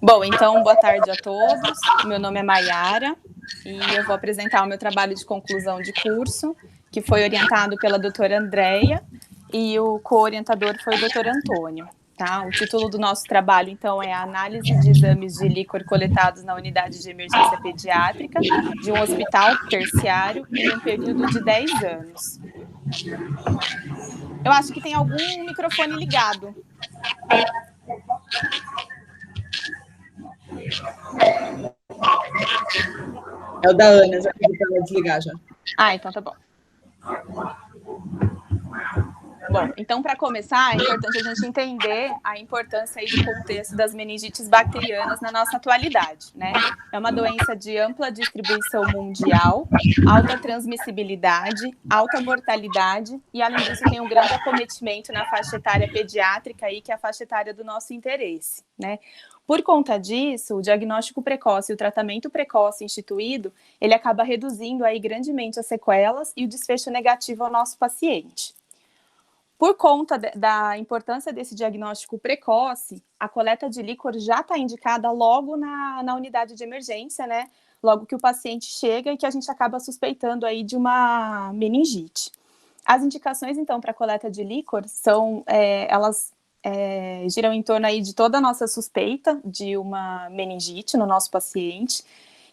Bom, então, boa tarde a todos. Meu nome é Maiara e eu vou apresentar o meu trabalho de conclusão de curso, que foi orientado pela doutora Andréia e o co-orientador foi o doutor Antônio. Tá? O título do nosso trabalho, então, é a análise de exames de líquor coletados na unidade de emergência pediátrica de um hospital terciário em um período de 10 anos. Eu acho que tem algum microfone ligado. É o da Ana, já pedi para ela desligar já. Ah, então tá bom. Bom, então, para começar, é importante a gente entender a importância aí do contexto das meningites bacterianas na nossa atualidade, né? É uma doença de ampla distribuição mundial, alta transmissibilidade, alta mortalidade e, além disso, tem um grande acometimento na faixa etária pediátrica aí, que é a faixa etária do nosso interesse, né? Por conta disso, o diagnóstico precoce e o tratamento precoce instituído, ele acaba reduzindo aí grandemente as sequelas e o desfecho negativo ao nosso paciente. Por conta da importância desse diagnóstico precoce, a coleta de líquor já está indicada logo na unidade de emergência, né? Logo que o paciente chega e que a gente acaba suspeitando aí de uma meningite. As indicações, então, para a coleta de líquor são, elas giram em torno aí de toda a nossa suspeita de uma meningite no nosso paciente.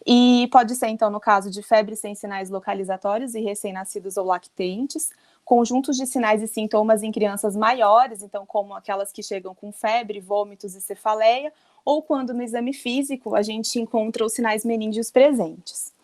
E pode ser, então, no caso de febre sem sinais localizatórios e recém-nascidos ou lactentes, conjuntos de sinais e sintomas em crianças maiores, então como aquelas que chegam com febre, vômitos e cefaleia, ou quando no exame físico a gente encontra os sinais meníngeos presentes.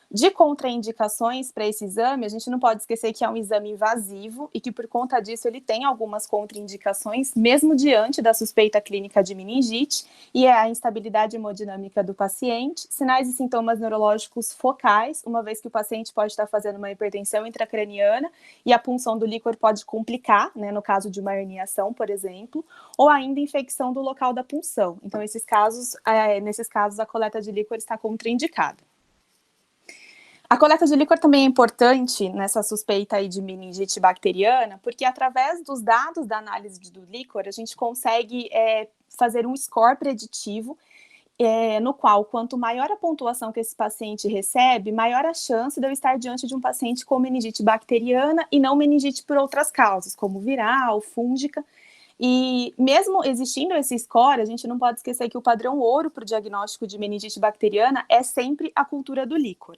De contraindicações para esse exame, a gente não pode esquecer que é um exame invasivo e que, por conta disso, ele tem algumas contraindicações, mesmo diante da suspeita clínica de meningite, e é a instabilidade hemodinâmica do paciente, sinais e sintomas neurológicos focais, uma vez que o paciente pode estar fazendo uma hipertensão intracraniana e a punção do líquor pode complicar, né, no caso de uma herniação, por exemplo, ou ainda infecção do local da punção. Então, nesses casos, a coleta de líquor está contraindicada. A coleta de líquor também é importante nessa suspeita aí de meningite bacteriana, porque através dos dados da análise do líquor, a gente consegue fazer um score preditivo, no qual, quanto maior a pontuação que esse paciente recebe, maior a chance de eu estar diante de um paciente com meningite bacteriana e não meningite por outras causas, como viral, fúngica. E mesmo existindo esse score, a gente não pode esquecer que o padrão ouro para o diagnóstico de meningite bacteriana é sempre a cultura do líquor.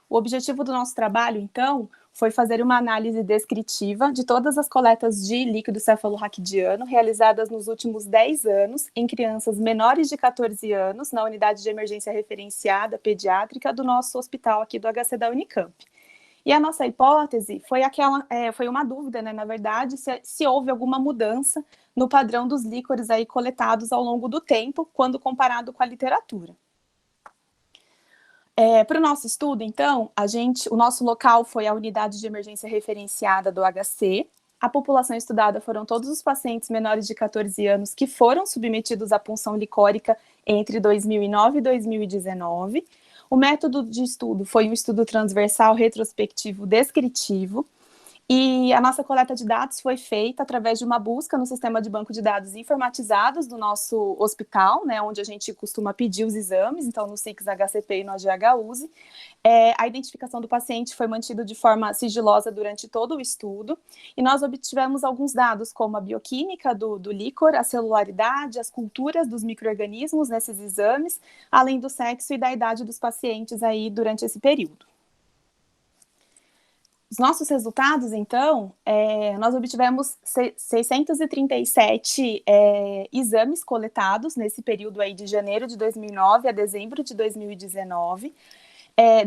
O objetivo do nosso trabalho, então, foi fazer uma análise descritiva de todas as coletas de líquido cefalorraquidiano realizadas nos últimos 10 anos em crianças menores de 14 anos na unidade de emergência referenciada pediátrica do nosso hospital aqui do HC da Unicamp. E a nossa hipótese foi uma dúvida, né, na verdade, se houve alguma mudança no padrão dos líquores aí coletados ao longo do tempo, quando comparado com a literatura. Para o nosso estudo, então, o nosso local foi a unidade de emergência referenciada do HC. A população estudada foram todos os pacientes menores de 14 anos que foram submetidos à punção licórica entre 2009 e 2019. O método de estudo foi um estudo transversal retrospectivo descritivo. E a nossa coleta de dados foi feita através de uma busca no sistema de banco de dados informatizados do nosso hospital, né, onde a gente costuma pedir os exames, então no SICS HCP e no AGH-USE. A identificação do paciente foi mantida de forma sigilosa durante todo o estudo, e nós obtivemos alguns dados, como a bioquímica do líquor, a celularidade, as culturas dos micro-organismos nesses exames, além do sexo e da idade dos pacientes aí durante esse período. Os nossos resultados, então, nós obtivemos 637 exames coletados nesse período aí de janeiro de 2009 a dezembro de 2019.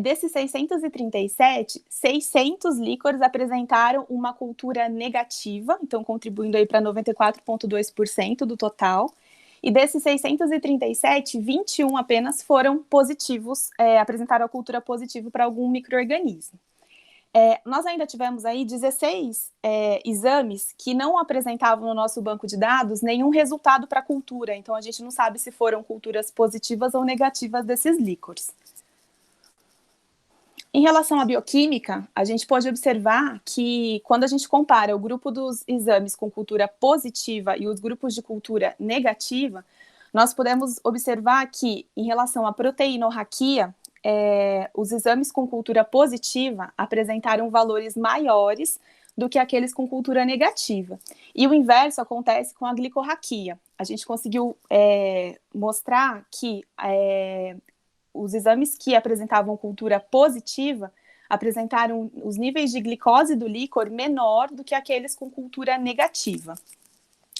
Desses 637, 600 líquores apresentaram uma cultura negativa, então contribuindo aí para 94,2% do total. E desses 637, 21 apenas foram positivos, apresentaram a cultura positiva para algum micro-organismo. Nós ainda tivemos aí 16 exames que não apresentavam no nosso banco de dados nenhum resultado para a cultura, então a gente não sabe se foram culturas positivas ou negativas desses líquores. Em relação à bioquímica, a gente pode observar que quando a gente compara o grupo dos exames com cultura positiva e os grupos de cultura negativa, nós podemos observar que, em relação à proteinorraquia, os exames com cultura positiva apresentaram valores maiores do que aqueles com cultura negativa. E o inverso acontece com a glicorraquia. A gente conseguiu mostrar que os exames que apresentavam cultura positiva apresentaram os níveis de glicose do líquor menor do que aqueles com cultura negativa.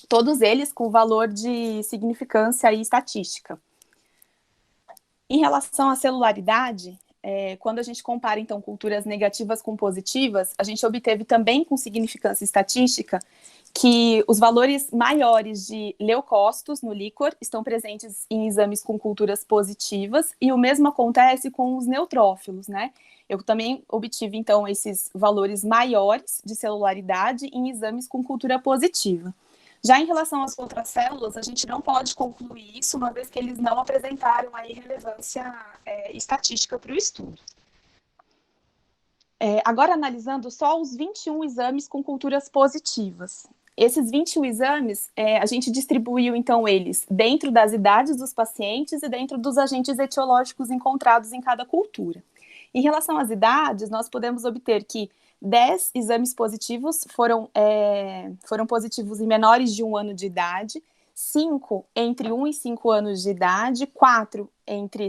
Todos eles com valor de significância e estatística. Em relação à celularidade, quando a gente compara, então, culturas negativas com positivas, a gente obteve também com significância estatística que os valores maiores de leucócitos no líquor estão presentes em exames com culturas positivas, e o mesmo acontece com os neutrófilos, né? Eu também obtive, então, esses valores maiores de celularidade em exames com cultura positiva. Já em relação às outras células, a gente não pode concluir isso, uma vez que eles não apresentaram aí relevância estatística para o estudo. Agora, analisando só os 21 exames com culturas positivas. Esses 21 exames, a gente distribuiu, então, eles dentro das idades dos pacientes e dentro dos agentes etiológicos encontrados em cada cultura. Em relação às idades, nós podemos obter que 10 exames positivos foram positivos em menores de 1 ano de idade, 5 entre 1 e 5 anos de idade, 4 entre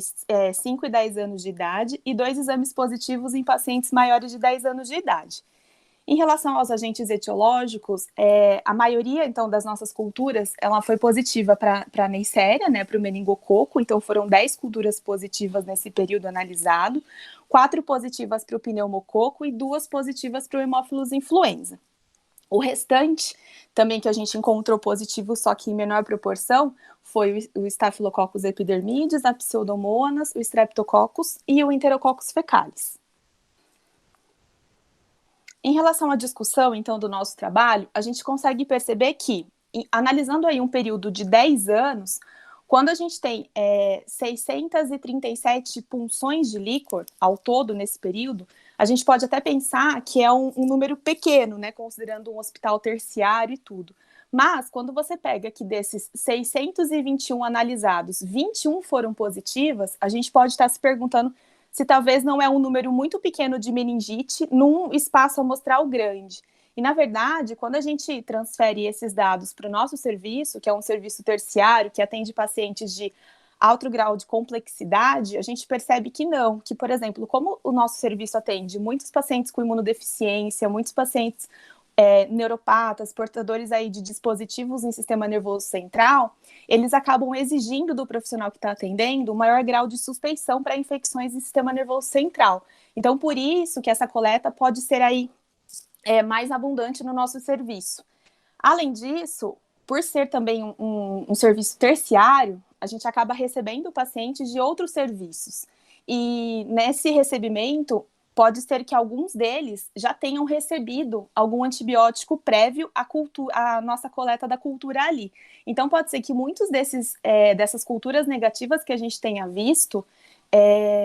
5 e 10 anos de idade e 2 exames positivos em pacientes maiores de 10 anos de idade. Em relação aos agentes etiológicos, a maioria, então, das nossas culturas, ela foi positiva para a Neisseria, né, para o meningococo, então foram 10 culturas positivas nesse período analisado, 4 positivas para o pneumococo e 2 positivas para o Haemophilus influenza. O restante, também que a gente encontrou positivo, só que em menor proporção, foi o Staphylococcus epidermidis, a Pseudomonas, o Streptococcus e o Enterococcus fecalis. Em relação à discussão, então, do nosso trabalho, a gente consegue perceber que, analisando aí um período de 10 anos, quando a gente tem 637 punções de líquor ao todo nesse período, a gente pode até pensar que é um número pequeno, né, considerando um hospital terciário e tudo. Mas, quando você pega que desses 621 analisados, 21 foram positivas, a gente pode estar se perguntando se talvez não é um número muito pequeno de meningite num espaço amostral grande. E, na verdade, quando a gente transfere esses dados para o nosso serviço, que é um serviço terciário, que atende pacientes de alto grau de complexidade, a gente percebe que não, que, por exemplo, como o nosso serviço atende muitos pacientes com imunodeficiência, muitos pacientes neuropatas, portadores aí de dispositivos em sistema nervoso central, eles acabam exigindo do profissional que está atendendo um maior grau de suspeição para infecções em sistema nervoso central. Então, por isso que essa coleta pode ser aí mais abundante no nosso serviço. Além disso, por ser também um serviço terciário, a gente acaba recebendo pacientes de outros serviços. E nesse recebimento, pode ser que alguns deles já tenham recebido algum antibiótico prévio à nossa coleta da cultura ali. Então, pode ser que muitos dessas culturas negativas que a gente tenha visto,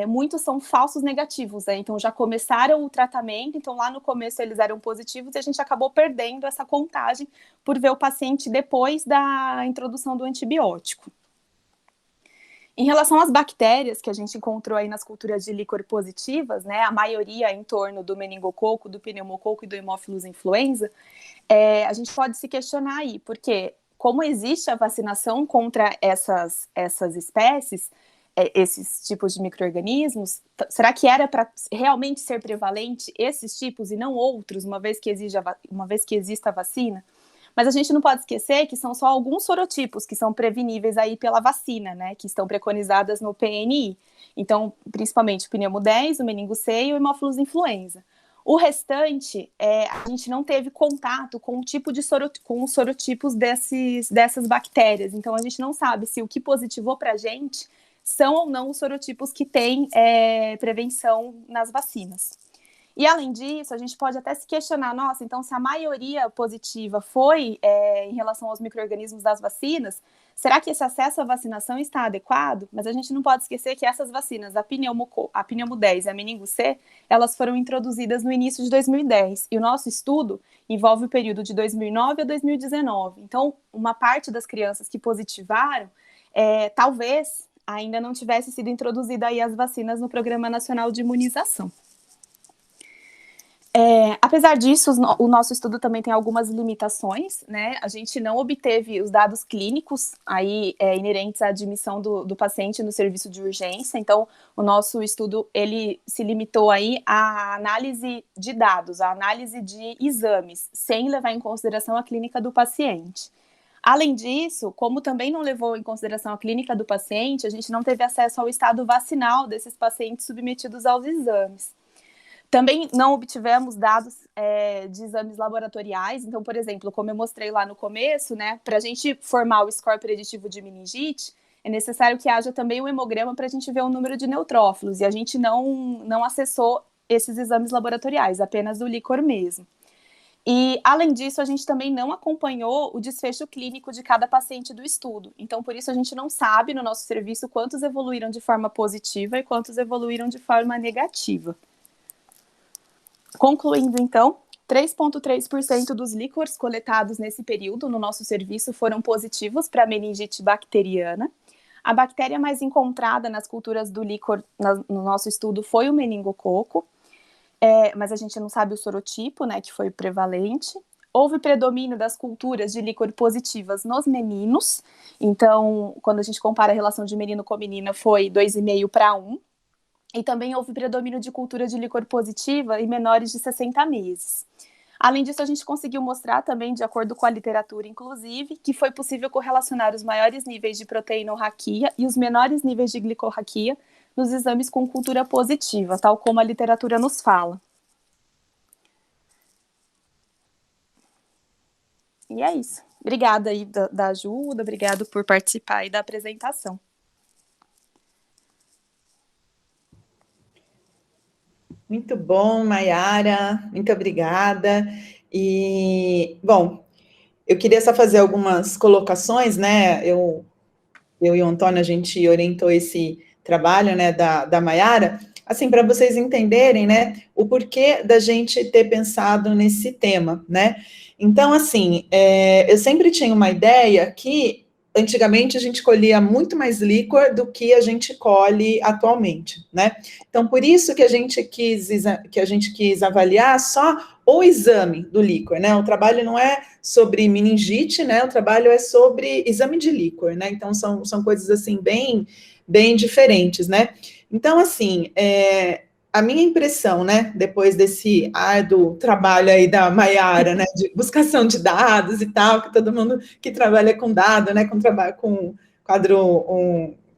muitos são falsos negativos, né? Então já começaram o tratamento, então lá no começo eles eram positivos e a gente acabou perdendo essa contagem por ver o paciente depois da introdução do antibiótico. Em relação às bactérias que a gente encontrou aí nas culturas de líquor positivas, né, a maioria em torno do meningococo, do pneumococo e do Haemophilus influenza, a gente pode se questionar aí, porque como existe a vacinação contra essas espécies, esses tipos de micro-organismos, será que era para realmente ser prevalente esses tipos e não outros, uma vez que exista a vacina? Mas a gente não pode esquecer que são só alguns sorotipos que são preveníveis aí pela vacina, né, que estão preconizadas no PNI. Então, principalmente o pneumo 10, o meningo C e o Haemophilus influenza. O restante, a gente não teve contato com o tipo de com os sorotipos dessas bactérias. Então, a gente não sabe se o que positivou para a gente são ou não os sorotipos que têm prevenção nas vacinas. E, além disso, a gente pode até se questionar, nossa, então se a maioria positiva foi em relação aos micro-organismos das vacinas, será que esse acesso à vacinação está adequado? Mas a gente não pode esquecer que essas vacinas, a pneumo 10 e a meningo C, elas foram introduzidas no início de 2010, e o nosso estudo envolve o período de 2009 a 2019. Então, uma parte das crianças que positivaram, talvez ainda não tivesse sido introduzida aí as vacinas no Programa Nacional de Imunização. Apesar disso, o nosso estudo também tem algumas limitações, né? A gente não obteve os dados clínicos aí inerentes à admissão do paciente no serviço de urgência. Então, o nosso estudo ele se limitou aí à análise de dados, à análise de exames, sem levar em consideração a clínica do paciente. Além disso, como também não levou em consideração a clínica do paciente, a gente não teve acesso ao estado vacinal desses pacientes submetidos aos exames. Também não obtivemos dados de exames laboratoriais. Então, por exemplo, como eu mostrei lá no começo, né, para a gente formar o score preditivo de meningite, é necessário que haja também um hemograma para a gente ver o número de neutrófilos, e a gente não acessou esses exames laboratoriais, apenas o líquor mesmo. E, além disso, a gente também não acompanhou o desfecho clínico de cada paciente do estudo. Então, por isso, a gente não sabe no nosso serviço quantos evoluíram de forma positiva e quantos evoluíram de forma negativa. Concluindo, então, 3,3% dos líquores coletados nesse período no nosso serviço foram positivos para a meningite bacteriana. A bactéria mais encontrada nas culturas do líquor no nosso estudo foi o meningococo, mas a gente não sabe o sorotipo, né, que foi prevalente. Houve predomínio das culturas de líquor positivas nos meninos. Então, quando a gente compara a relação de menino com menina, foi 2,5 para 1. E também houve predomínio de cultura de líquor positiva em menores de 60 meses. Além disso, a gente conseguiu mostrar também, de acordo com a literatura, inclusive, que foi possível correlacionar os maiores níveis de proteinorraquia e os menores níveis de glicorraquia nos exames com cultura positiva, tal como a literatura nos fala. E é isso. Obrigada aí da ajuda, obrigado por participar aí da apresentação. Muito bom, Maiara, muito obrigada. E, bom, eu queria só fazer algumas colocações, né? Eu e o Antônio, a gente orientou esse trabalho, né, da Maiara, assim, para vocês entenderem, né, o porquê da gente ter pensado nesse tema, né? Então, assim, eu sempre tinha uma ideia que antigamente a gente colhia muito mais líquor do que a gente colhe atualmente, né? Então, por isso que a gente quis avaliar só o exame do líquor, né? O trabalho não é sobre meningite, né? O trabalho é sobre exame de líquor, né? Então, são coisas, assim, bem diferentes, né? Então, assim, a minha impressão, né, depois desse árduo trabalho aí da Maiara, né, de buscação de dados e tal, que todo mundo que trabalha com dado, né,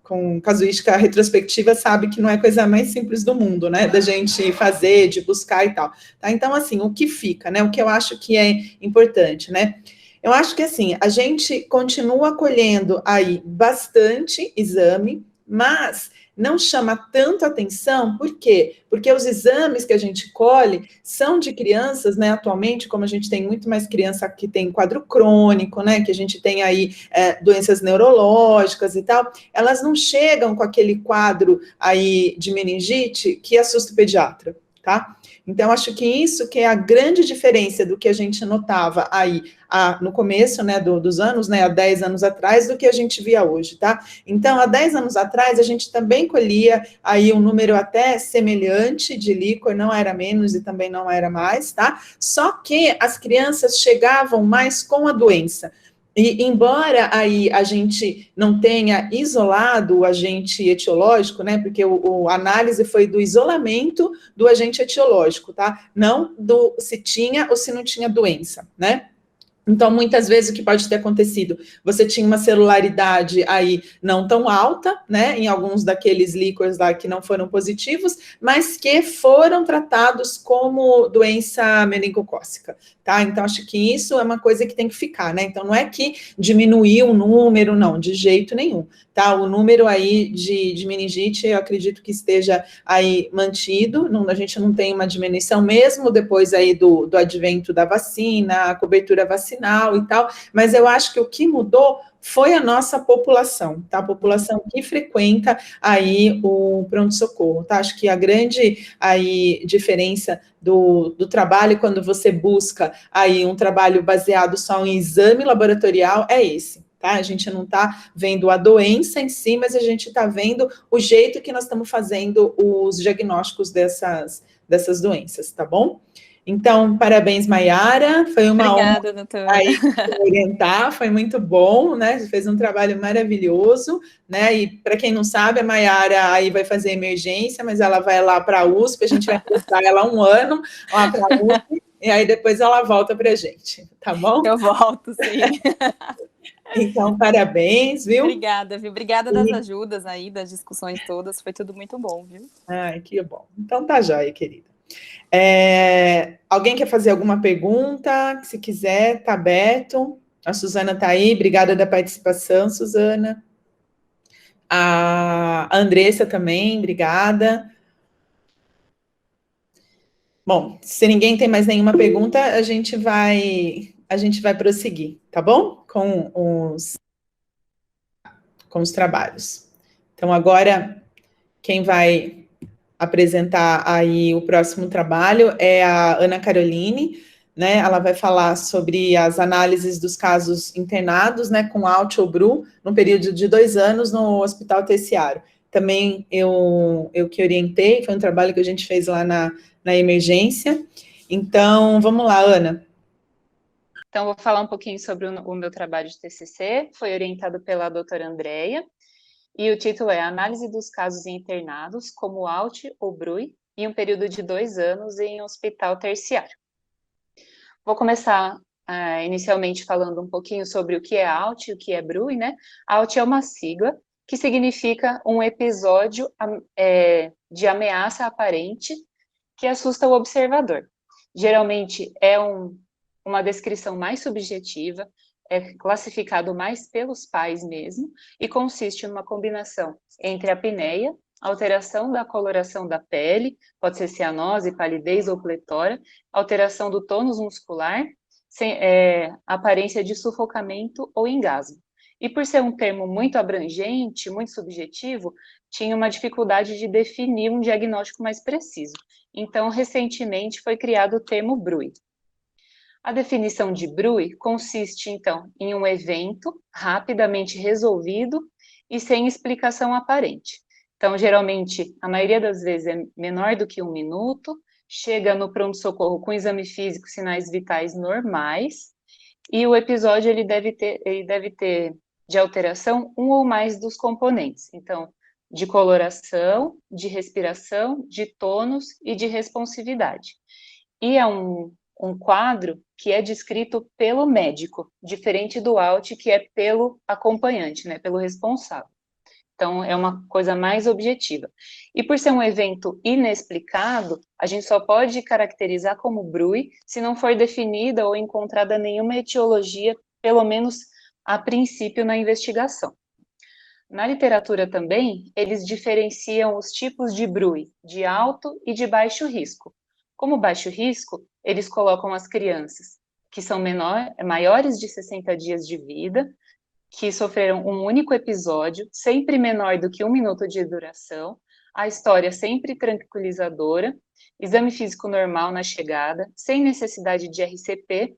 com casuística retrospectiva sabe que não é a coisa mais simples do mundo, né, da gente fazer, de buscar e tal. Tá? Então, assim, o que fica, né, o que eu acho que é importante, né, eu acho que, assim, a gente continua colhendo aí bastante exame, mas não chama tanto atenção, por quê? Porque os exames que a gente colhe são de crianças, né, atualmente, como a gente tem muito mais criança que tem quadro crônico, né, que a gente tem aí doenças neurológicas e tal, elas não chegam com aquele quadro aí de meningite que assusta o pediatra, tá? Então, acho que isso que é a grande diferença do que a gente notava aí no começo, né, dos anos, né, há 10 anos atrás, do que a gente via hoje, tá? Então, há 10 anos atrás, a gente também colhia aí um número até semelhante de líquor, não era menos e também não era mais, tá? Só que as crianças chegavam mais com a doença. E, embora aí a gente não tenha isolado o agente etiológico, né, porque a análise foi do isolamento do agente etiológico, tá? Não do se tinha ou se não tinha doença, né? Então, muitas vezes, o que pode ter acontecido? Você tinha uma celularidade aí não tão alta, né, em alguns daqueles líquores lá que não foram positivos, mas que foram tratados como doença meningocócica, tá? Então, acho que isso é uma coisa que tem que ficar, né? Então, não é que diminuiu o número, não, de jeito nenhum, tá? O número aí de meningite, eu acredito que esteja aí mantido, a gente não tem uma diminuição, mesmo depois aí do advento da vacina, a cobertura vacinal e tal, mas eu acho que o que mudou foi a nossa população, tá? A população que frequenta aí o pronto-socorro, tá? Acho que a grande aí diferença do trabalho, quando você busca aí um trabalho baseado só em exame laboratorial, é esse, tá? A gente não está vendo a doença em si, mas a gente está vendo o jeito que nós estamos fazendo os diagnósticos dessas doenças, tá bom? Então, parabéns, Maiara, foi uma Obrigada, honra doutora. aí orientar, foi muito bom, né? Você fez um trabalho maravilhoso, né? E para quem não sabe, a Maiara aí vai fazer emergência, mas ela vai lá para a USP, a gente vai prestar ela um ano lá para a USP, e aí depois ela volta para a gente, tá bom? Eu volto, sim. Então, parabéns, viu? Obrigada, viu? Obrigada das ajudas aí, das discussões todas, foi tudo muito bom, viu? Ai, que bom. Então tá joia, querida. Alguém quer fazer alguma pergunta? Se quiser, tá aberto. A Suzana tá aí, obrigada da participação, Suzana. A Andressa também, obrigada. Bom, se ninguém tem mais nenhuma pergunta, a gente vai prosseguir, tá bom? Com os trabalhos. Então, agora, quem vai apresentar aí o próximo trabalho é a Ana Caroline, né? Ela vai falar sobre as análises dos casos internados, né, com ALT ou BRU, no período de 2 anos no Hospital Terciário. Também eu que orientei, foi um trabalho que a gente fez lá na emergência. Então, vamos lá, Ana. Então, vou falar um pouquinho sobre o meu trabalho de TCC, foi orientado pela doutora Andréia, e o título é Análise dos casos internados como ALT ou BRUI em um período de 2 anos em hospital terciário. Vou começar inicialmente falando um pouquinho sobre o que é ALT e o que é BRUI, né? ALT é uma sigla que significa um episódio de ameaça aparente que assusta o observador. Geralmente é uma descrição mais subjetiva, é classificado mais pelos pais mesmo, e consiste numa combinação entre apneia, alteração da coloração da pele, pode ser cianose, palidez ou pletora, alteração do tônus muscular, aparência de sufocamento ou engasgo. E por ser um termo muito abrangente, muito subjetivo, tinha uma dificuldade de definir um diagnóstico mais preciso. Então, recentemente foi criado o termo BRUI. A definição de BRUI consiste, então, em um evento rapidamente resolvido e sem explicação aparente. Então, geralmente, a maioria das vezes é menor do que 1 minuto, chega no pronto-socorro com exame físico, sinais vitais normais, e o episódio ele deve ter de alteração um ou mais dos componentes. Então, de coloração, de respiração, de tônus e de responsividade. E é um quadro que é descrito pelo médico, diferente do ALT, que é pelo acompanhante, né, pelo responsável. Então, é uma coisa mais objetiva. E por ser um evento inexplicado, a gente só pode caracterizar como BRUI se não for definida ou encontrada nenhuma etiologia, pelo menos a princípio, na investigação. Na literatura também, eles diferenciam os tipos de BRUI, de alto e de baixo risco. Como baixo risco, eles colocam as crianças que são maiores de 60 dias de vida, que sofreram um único episódio, sempre menor do que 1 minuto de duração, a história sempre tranquilizadora, exame físico normal na chegada, sem necessidade de RCP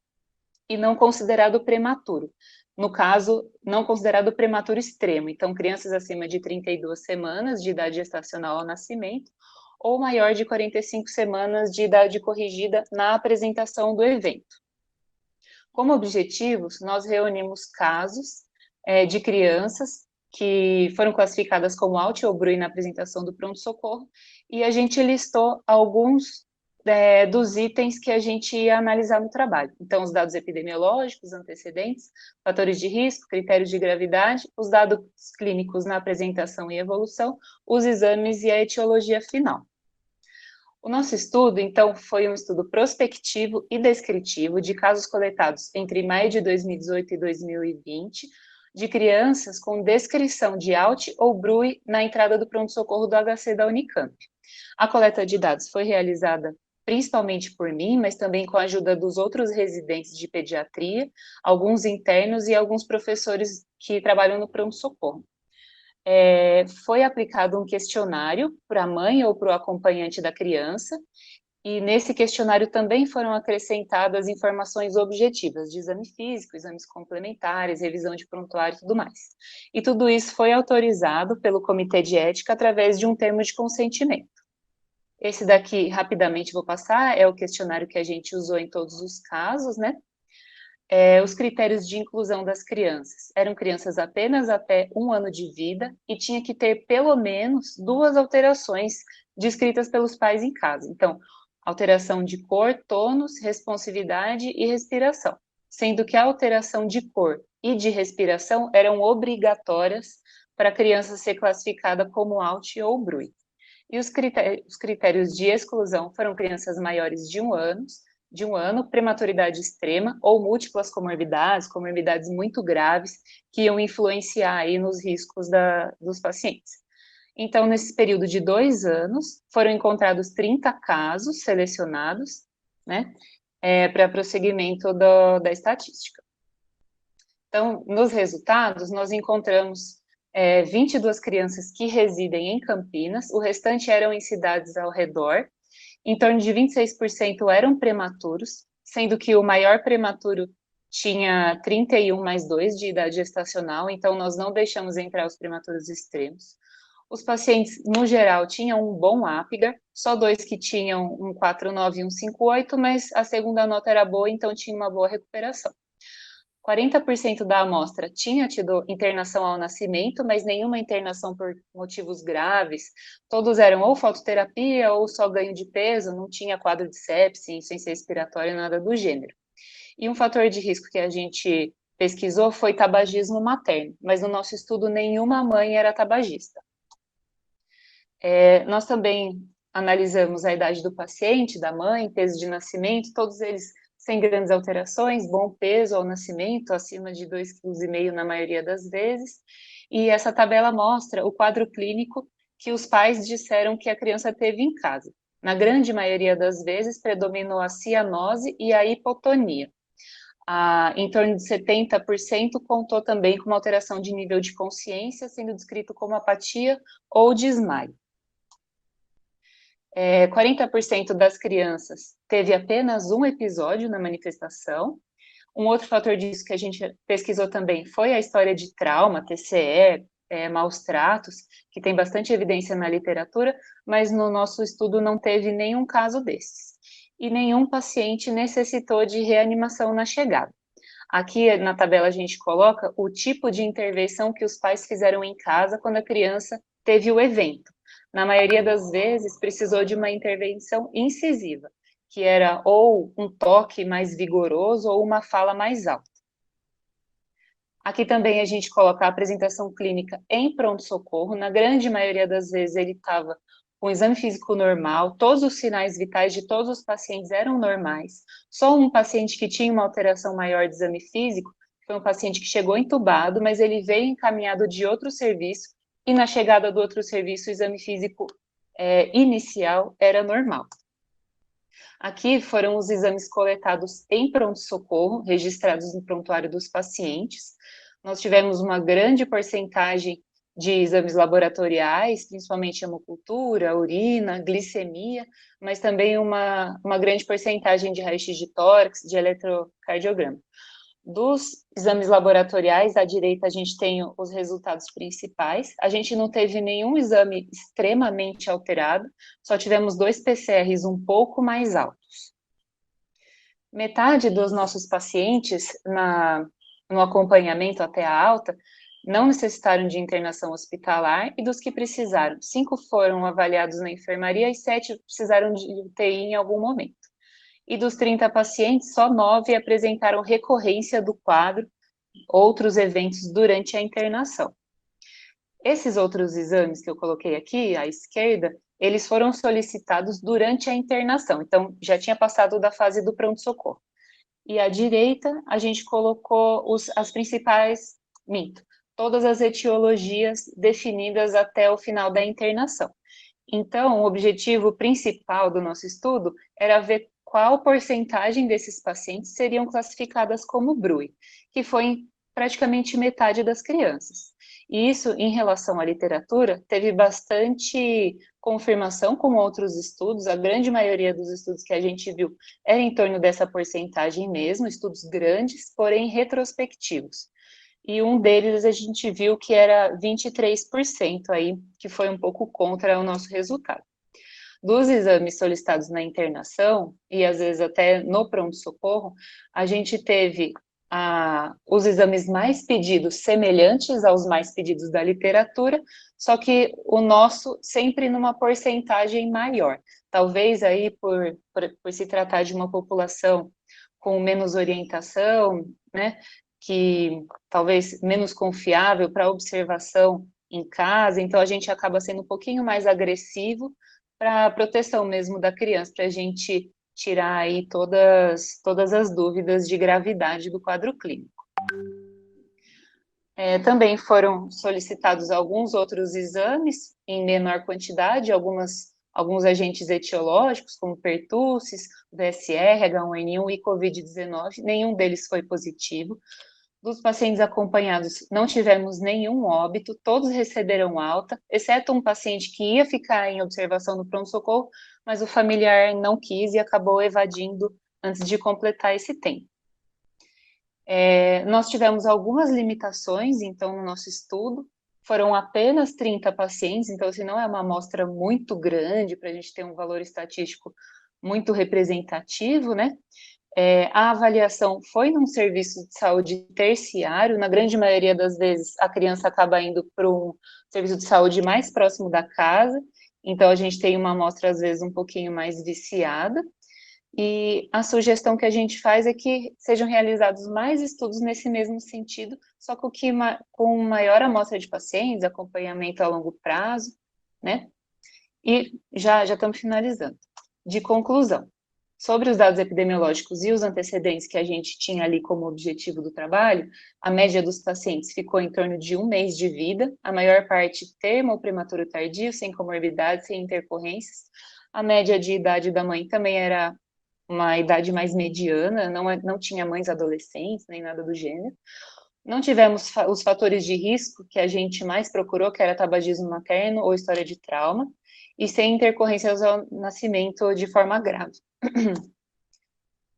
e não considerado prematuro. No caso, não considerado prematuro extremo. Então, crianças acima de 32 semanas de idade gestacional ao nascimento ou maior de 45 semanas de idade corrigida na apresentação do evento. Como objetivos, nós reunimos casos de crianças que foram classificadas como ALT ou BRUI na apresentação do pronto-socorro, e a gente listou alguns dos itens que a gente ia analisar no trabalho. Então, os dados epidemiológicos, antecedentes, fatores de risco, critérios de gravidade, os dados clínicos na apresentação e evolução, os exames e a etiologia final. O nosso estudo, então, foi um estudo prospectivo e descritivo de casos coletados entre maio de 2018 e 2020, de crianças com descrição de AUT ou BRUI na entrada do pronto-socorro do HC da Unicamp. A coleta de dados foi realizada principalmente por mim, mas também com a ajuda dos outros residentes de pediatria, alguns internos e alguns professores que trabalham no pronto-socorro. Foi aplicado um questionário para a mãe ou para o acompanhante da criança, e nesse questionário também foram acrescentadas informações objetivas de exame físico, exames complementares, revisão de prontuário e tudo mais. E tudo isso foi autorizado pelo Comitê de Ética através de um termo de consentimento. Esse daqui, rapidamente vou passar, é o questionário que a gente usou em todos os casos, né? Os critérios de inclusão das crianças. Eram crianças apenas até 1 ano de vida e tinha que ter pelo menos 2 alterações descritas pelos pais em casa. Então, alteração de cor, tônus, responsividade e respiração, sendo que a alteração de cor e de respiração eram obrigatórias para a criança ser classificada como AUT ou BRUI. E os critérios de exclusão foram crianças maiores de 1 ano, prematuridade extrema ou múltiplas comorbidades muito graves que iam influenciar aí nos riscos dos pacientes. Então, nesse período de 2 anos, foram encontrados 30 casos selecionados, né, para prosseguimento da estatística. Então, nos resultados, nós encontramos 22 crianças que residem em Campinas, o restante eram em cidades ao redor, em torno de 26% eram prematuros, sendo que o maior prematuro tinha 31 mais 2 de idade gestacional, então nós não deixamos entrar os prematuros extremos. Os pacientes, no geral, tinham um bom Apgar, só 2 que tinham um 4,9 e um 5,8, mas a segunda nota era boa, então tinha uma boa recuperação. 40% da amostra tinha tido internação ao nascimento, mas nenhuma internação por motivos graves. Todos eram ou fototerapia ou só ganho de peso, não tinha quadro de sepse, insuficiência respiratória, nada do gênero. E um fator de risco que a gente pesquisou foi tabagismo materno, mas no nosso estudo nenhuma mãe era tabagista. Nós também analisamos a idade do paciente, da mãe, peso de nascimento, todos eles sem grandes alterações, bom peso ao nascimento, acima de 2,5 kg na maioria das vezes, e essa tabela mostra o quadro clínico que os pais disseram que a criança teve em casa. Na grande maioria das vezes, predominou a cianose e a hipotonia. Em torno de 70% contou também com uma alteração de nível de consciência, sendo descrito como apatia ou desmaio. 40% das crianças teve apenas um episódio na manifestação. Um outro fator disso que a gente pesquisou também foi a história de trauma, TCE, maus tratos, que tem bastante evidência na literatura, mas no nosso estudo não teve nenhum caso desses. E nenhum paciente necessitou de reanimação na chegada. Aqui na tabela a gente coloca o tipo de intervenção que os pais fizeram em casa quando a criança teve o evento. Na maioria das vezes, precisou de uma intervenção incisiva, que era ou um toque mais vigoroso ou uma fala mais alta. Aqui também a gente coloca a apresentação clínica em pronto-socorro. Na grande maioria das vezes ele estava com exame físico normal, todos os sinais vitais de todos os pacientes eram normais. Só um paciente que tinha uma alteração maior de exame físico, foi um paciente que chegou entubado, mas ele veio encaminhado de outro serviço, e na chegada do outro serviço, o exame físico inicial era normal. Aqui foram os exames coletados em pronto-socorro, registrados no prontuário dos pacientes. Nós tivemos uma grande porcentagem de exames laboratoriais, principalmente hemocultura, urina, glicemia, mas também uma grande porcentagem de raio-x de tórax, de eletrocardiograma. Dos exames laboratoriais, à direita a gente tem os resultados principais. A gente não teve nenhum exame extremamente alterado, só tivemos 2 PCRs um pouco mais altos. Metade dos nossos pacientes, no acompanhamento até a alta, não necessitaram de internação hospitalar, e dos que precisaram, 5 foram avaliados na enfermaria e 7 precisaram de UTI em algum momento. E dos 30 pacientes, só 9 apresentaram recorrência do quadro, outros eventos durante a internação. Esses outros exames que eu coloquei aqui, à esquerda, eles foram solicitados durante a internação, então já tinha passado da fase do pronto-socorro. E à direita, a gente colocou as principais, todas as etiologias definidas até o final da internação. Então, o objetivo principal do nosso estudo era ver qual porcentagem desses pacientes seriam classificadas como BRUI, que foi praticamente metade das crianças. E isso, em relação à literatura, teve bastante confirmação com outros estudos. A grande maioria dos estudos que a gente viu era em torno dessa porcentagem mesmo, estudos grandes, porém retrospectivos. E um deles a gente viu que era 23% aí, que foi um pouco contra o nosso resultado. Dos exames solicitados na internação, e às vezes até no pronto-socorro, a gente teve os exames mais pedidos semelhantes aos mais pedidos da literatura, só que o nosso sempre numa porcentagem maior. Talvez aí por se tratar de uma população com menos orientação, né, que talvez menos confiável para observação em casa, então a gente acaba sendo um pouquinho mais agressivo para a proteção mesmo da criança, para a gente tirar aí todas as dúvidas de gravidade do quadro clínico. Também foram solicitados alguns outros exames em menor quantidade, alguns agentes etiológicos, como pertussis, VSR, H1N1 e Covid-19, nenhum deles foi positivo. Dos pacientes acompanhados, não tivemos nenhum óbito, todos receberam alta, exceto um paciente que ia ficar em observação no pronto-socorro, mas o familiar não quis e acabou evadindo antes de completar esse tempo. Nós tivemos algumas limitações, então, no nosso estudo, foram apenas 30 pacientes, então, assim, não é uma amostra muito grande para a gente ter um valor estatístico muito representativo, né? A avaliação foi num serviço de saúde terciário, na grande maioria das vezes a criança acaba indo para um serviço de saúde mais próximo da casa, então a gente tem uma amostra às vezes um pouquinho mais viciada, e a sugestão que a gente faz é que sejam realizados mais estudos nesse mesmo sentido, só que com maior amostra de pacientes, acompanhamento a longo prazo, né? E já estamos finalizando. De conclusão, sobre os dados epidemiológicos e os antecedentes que a gente tinha ali como objetivo do trabalho, a média dos pacientes ficou em torno de 1 mês de vida, a maior parte termo ou prematuro tardio, sem comorbidades, sem intercorrências. A média de idade da mãe também era uma idade mais mediana, não tinha mães adolescentes, nem nada do gênero. Não tivemos os fatores de risco que a gente mais procurou, que era tabagismo materno ou história de trauma, e sem intercorrências ao nascimento de forma grave.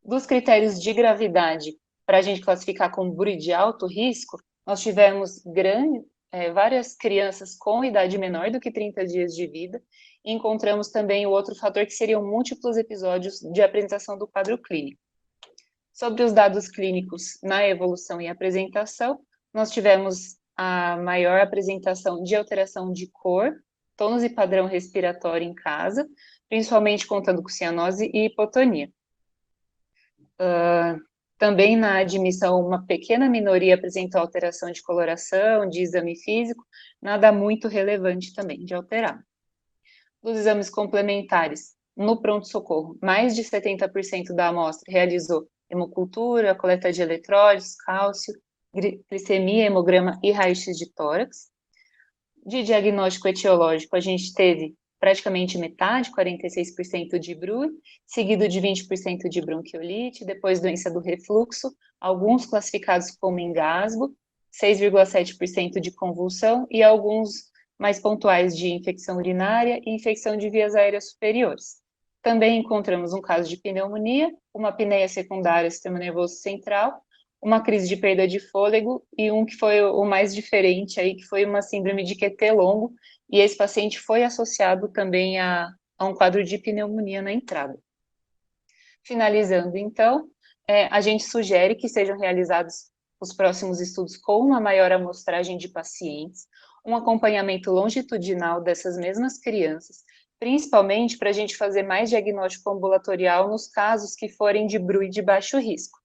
Dos critérios de gravidade, para a gente classificar como BRUI de alto risco, nós tivemos várias crianças com idade menor do que 30 dias de vida, e encontramos também o outro fator que seriam múltiplos episódios de apresentação do quadro clínico. Sobre os dados clínicos na evolução e apresentação, nós tivemos a maior apresentação de alteração de cor, tônus e padrão respiratório em casa, principalmente contando com cianose e hipotonia. Também na admissão, uma pequena minoria apresentou alteração de coloração, de exame físico, nada muito relevante também de alterar. Dos exames complementares, no pronto-socorro, mais de 70% da amostra realizou hemocultura, coleta de eletrólitos, cálcio, glicemia, hemograma e raio-x de tórax. De diagnóstico etiológico, a gente teve praticamente metade, 46% de BRUI, seguido de 20% de bronquiolite, depois doença do refluxo, alguns classificados como engasgo, 6,7% de convulsão e alguns mais pontuais de infecção urinária e infecção de vias aéreas superiores. Também encontramos um caso de pneumonia, uma apneia secundária sistema nervoso central, uma crise de perda de fôlego e um que foi o mais diferente aí, que foi uma síndrome de QT longo, e esse paciente foi associado também a um quadro de pneumonia na entrada. Finalizando, então, a gente sugere que sejam realizados os próximos estudos com uma maior amostragem de pacientes, um acompanhamento longitudinal dessas mesmas crianças, principalmente para a gente fazer mais diagnóstico ambulatorial nos casos que forem de BRUI de baixo risco.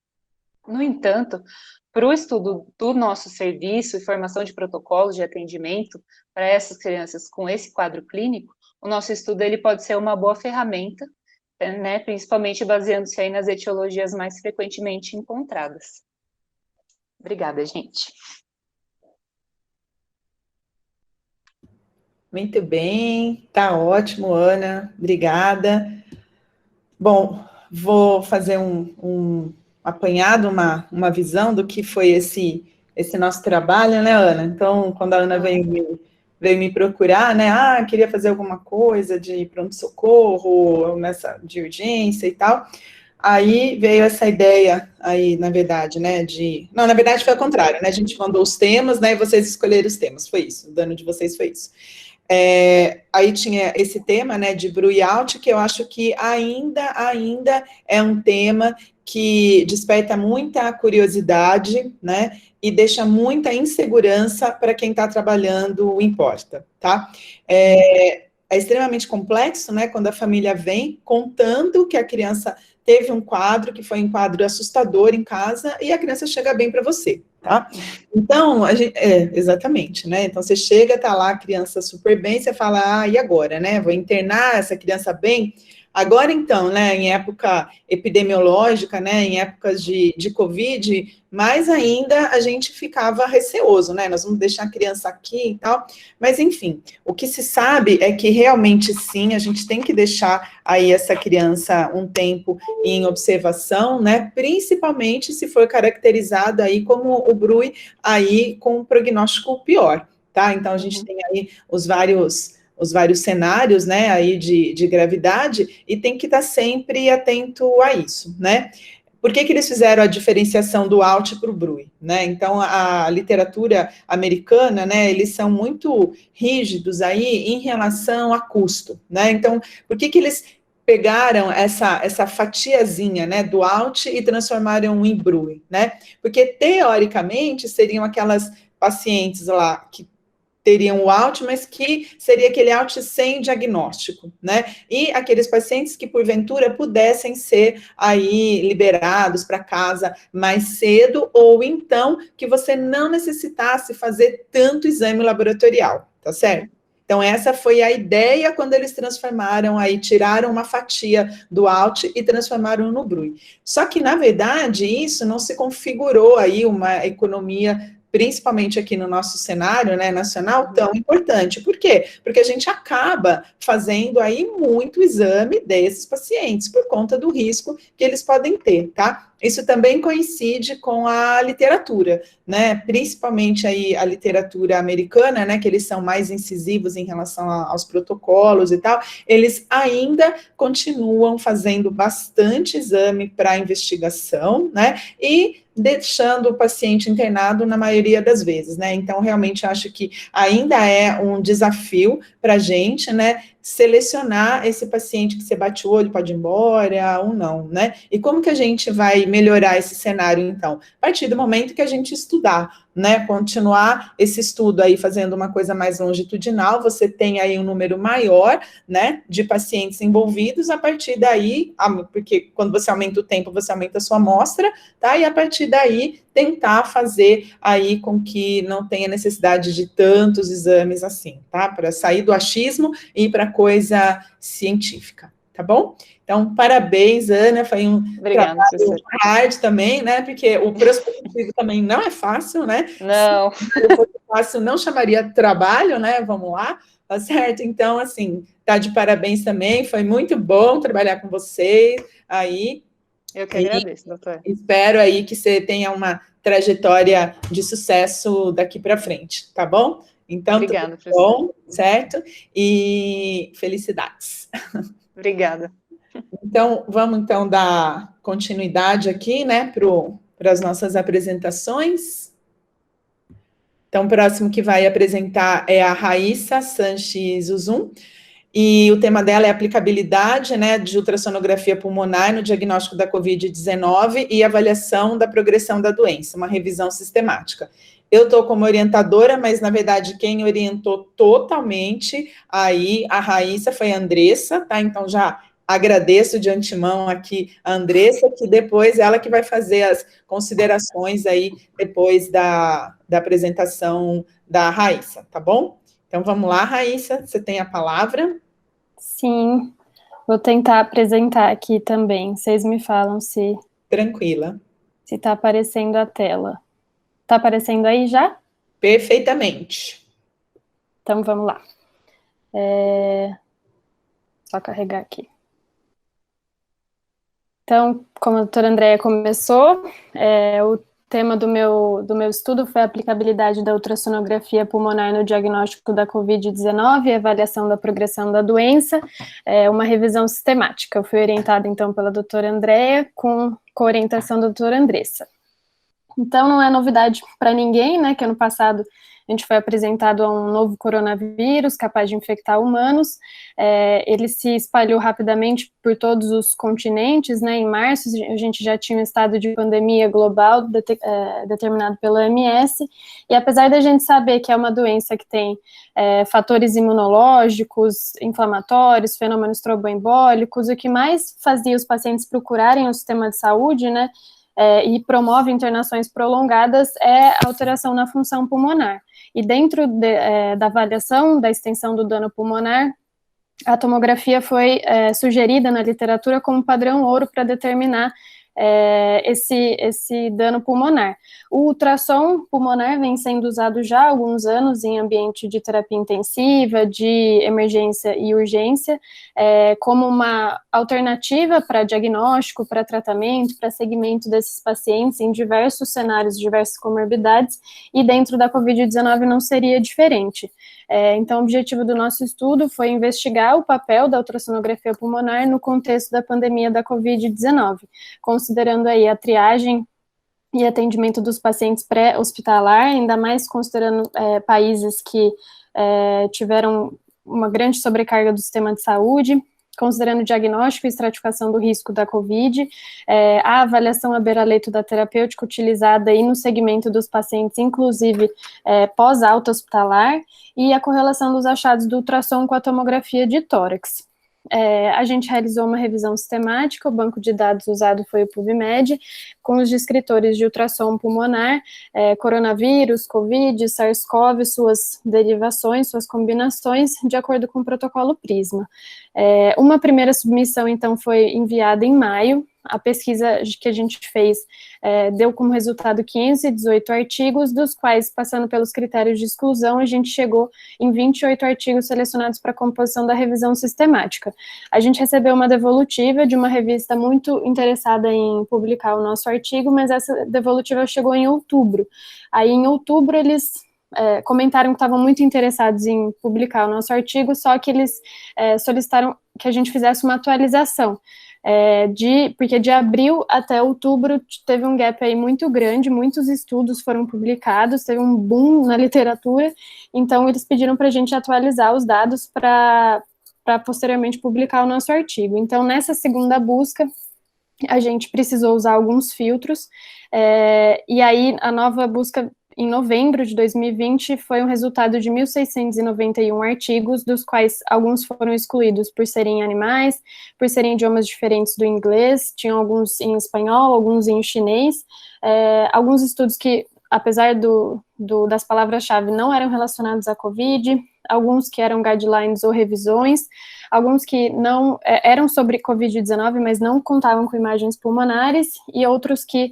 No entanto, para o estudo do nosso serviço e formação de protocolos de atendimento para essas crianças com esse quadro clínico, o nosso estudo ele pode ser uma boa ferramenta, né, principalmente baseando-se aí nas etiologias mais frequentemente encontradas. Obrigada, gente. Muito bem, tá ótimo, Ana, obrigada. Bom, vou fazer um apanhado, uma visão do que foi esse nosso trabalho, né, Ana? Então, quando a Ana veio me procurar, né, queria fazer alguma coisa de pronto-socorro, de urgência e tal, aí veio essa ideia aí, na verdade, né, Não, na verdade foi ao contrário, né, a gente mandou os temas, né, e vocês escolheram os temas, foi isso, o dano de vocês foi isso. Aí tinha esse tema, né, de Bru e Alt, que eu acho que ainda é um tema que desperta muita curiosidade, né, e deixa muita insegurança para quem está trabalhando o Importa, tá? É extremamente complexo, né, quando a família vem contando que a criança teve um quadro, que foi um quadro assustador em casa, e a criança chega bem para você, tá? Então, exatamente, né? Então, você chega, tá lá a criança super bem, você fala, e agora, né? Vou internar essa criança bem? Agora, então, né, em época epidemiológica, né, em épocas de Covid, mais ainda a gente ficava receoso, né? Nós vamos deixar a criança aqui e tal. Mas, enfim, o que se sabe é que realmente sim, a gente tem que deixar aí essa criança um tempo em observação, né? Principalmente se for caracterizado aí como o BRUI aí com um prognóstico pior, tá? Então, a gente tem aí os vários cenários, né, aí de gravidade, e tem que estar sempre atento a isso, né? Por que eles fizeram a diferenciação do Alt para o BRUI, né? Então, a literatura americana, né, eles são muito rígidos aí em relação a custo, né? Então, por que eles pegaram essa fatiazinha, né, do Alt e transformaram em BRUI, né? Porque, teoricamente, seriam aquelas pacientes lá que teriam o Alt, mas que seria aquele Alt sem diagnóstico, né? E aqueles pacientes que, porventura, pudessem ser aí liberados para casa mais cedo, ou então que você não necessitasse fazer tanto exame laboratorial, tá certo? Então, essa foi a ideia quando eles transformaram aí, tiraram uma fatia do Alt e transformaram no BRUI. Só que, na verdade, isso não se configurou aí uma economia, principalmente aqui no nosso cenário, né, nacional, tão importante. Por quê? Porque a gente acaba fazendo aí muito exame desses pacientes, por conta do risco que eles podem ter, tá? Isso também coincide com a literatura, né, principalmente aí a literatura americana, né, que eles são mais incisivos em relação aos protocolos e tal, eles ainda continuam fazendo bastante exame para investigação, né, e deixando o paciente internado na maioria das vezes, né? Então, realmente, acho que ainda é um desafio para a gente, né? Selecionar esse paciente que você bate o olho, pode ir embora ou não, né? E como que a gente vai melhorar esse cenário, então? A partir do momento que a gente estudar, né? Continuar esse estudo aí, fazendo uma coisa mais longitudinal, você tem aí um número maior, né? De pacientes envolvidos, a partir daí, porque quando você aumenta o tempo, você aumenta a sua amostra, tá? E a partir daí, tentar fazer aí com que não tenha necessidade de tantos exames assim, tá? Para sair do achismo e ir para coisa científica, tá bom? Então, parabéns, Ana, foi um Obrigada, trabalho hard também, né? Porque o prospectivo também não é fácil, né? Não. Se fosse fácil, não chamaria trabalho, né? Vamos lá, tá certo? Então, assim, tá de parabéns também, foi muito bom trabalhar com vocês aí. Eu que agradeço, doutora. Espero aí que você tenha uma trajetória de sucesso daqui para frente, tá bom? Então, obrigada, tudo bom, certo? E felicidades. Obrigada. Então, vamos então dar continuidade aqui, né, para as nossas apresentações. Então, o próximo que vai apresentar é a Raíssa Sanches Uzum, e o tema dela é aplicabilidade, né, de ultrassonografia pulmonar no diagnóstico da Covid-19 e avaliação da progressão da doença, uma revisão sistemática. Eu estou como orientadora, mas, na verdade, quem orientou totalmente aí a Raíssa foi a Andressa, tá? Então, já agradeço de antemão aqui a Andressa, que depois ela que vai fazer as considerações aí, depois da apresentação da Raíssa, tá bom? Então, vamos lá, Raíssa, você tem a palavra. Sim, vou tentar apresentar aqui também. Vocês me falam se... Tranquila. Se está aparecendo a tela. Está aparecendo aí já? Perfeitamente. Então, vamos lá. Só carregar aqui. Então, como a doutora Andréia começou, o tema do meu estudo foi a aplicabilidade da ultrassonografia pulmonar no diagnóstico da Covid-19 e avaliação da progressão da doença, uma revisão sistemática. Eu fui orientada, então, pela doutora Andréia, com orientação da doutora Andressa. Então, não é novidade para ninguém, né, que ano passado a gente foi apresentado a um novo coronavírus capaz de infectar humanos. Ele se espalhou rapidamente por todos os continentes, né? Em março a gente já tinha um estado de pandemia global determinado pela OMS, e apesar da gente saber que é uma doença que tem fatores imunológicos, inflamatórios, fenômenos tromboembólicos, o que mais fazia os pacientes procurarem o sistema de saúde, né, e promove internações prolongadas, é a alteração na função pulmonar. E dentro da avaliação da extensão do dano pulmonar, a tomografia foi sugerida na literatura como padrão ouro para determinar esse dano pulmonar. O ultrassom pulmonar vem sendo usado já há alguns anos em ambiente de terapia intensiva, de emergência e urgência, como uma alternativa para diagnóstico, para tratamento, para segmento desses pacientes em diversos cenários, diversas comorbidades, e dentro da Covid-19 não seria diferente. Então, o objetivo do nosso estudo foi investigar o papel da ultrassonografia pulmonar no contexto da pandemia da Covid-19, considerando aí a triagem e atendimento dos pacientes pré-hospitalar, ainda mais considerando países que tiveram uma grande sobrecarga do sistema de saúde, considerando o diagnóstico e estratificação do risco da COVID, a avaliação à beira-leito da terapêutica utilizada aí no segmento dos pacientes, inclusive pós-alta hospitalar, e a correlação dos achados do ultrassom com a tomografia de tórax. A gente realizou uma revisão sistemática, o banco de dados usado foi o PubMed, com os descritores de ultrassom pulmonar, coronavírus, Covid, SARS-CoV, suas derivações, suas combinações, de acordo com o protocolo PRISMA. Uma primeira submissão, então, foi enviada em maio. A pesquisa que a gente fez deu como resultado 518 artigos, dos quais, passando pelos critérios de exclusão, a gente chegou em 28 artigos selecionados para a composição da revisão sistemática. A gente recebeu uma devolutiva de uma revista muito interessada em publicar o nosso artigo, mas essa devolutiva chegou em outubro. Aí, em outubro, eles comentaram que estavam muito interessados em publicar o nosso artigo, só que eles solicitaram que a gente fizesse uma atualização. Porque de abril até outubro teve um gap aí muito grande, muitos estudos foram publicados, teve um boom na literatura, então eles pediram para a gente atualizar os dados para posteriormente publicar o nosso artigo. Então, nessa segunda busca, a gente precisou usar alguns filtros, e aí a nova busca em novembro de 2020, foi um resultado de 1.691 artigos, dos quais alguns foram excluídos por serem animais, por serem idiomas diferentes do inglês, tinham alguns em espanhol, alguns em chinês, alguns estudos que, apesar das palavras-chave, não eram relacionados à Covid, alguns que eram guidelines ou revisões, alguns que não eram sobre Covid-19, mas não contavam com imagens pulmonares, e outros que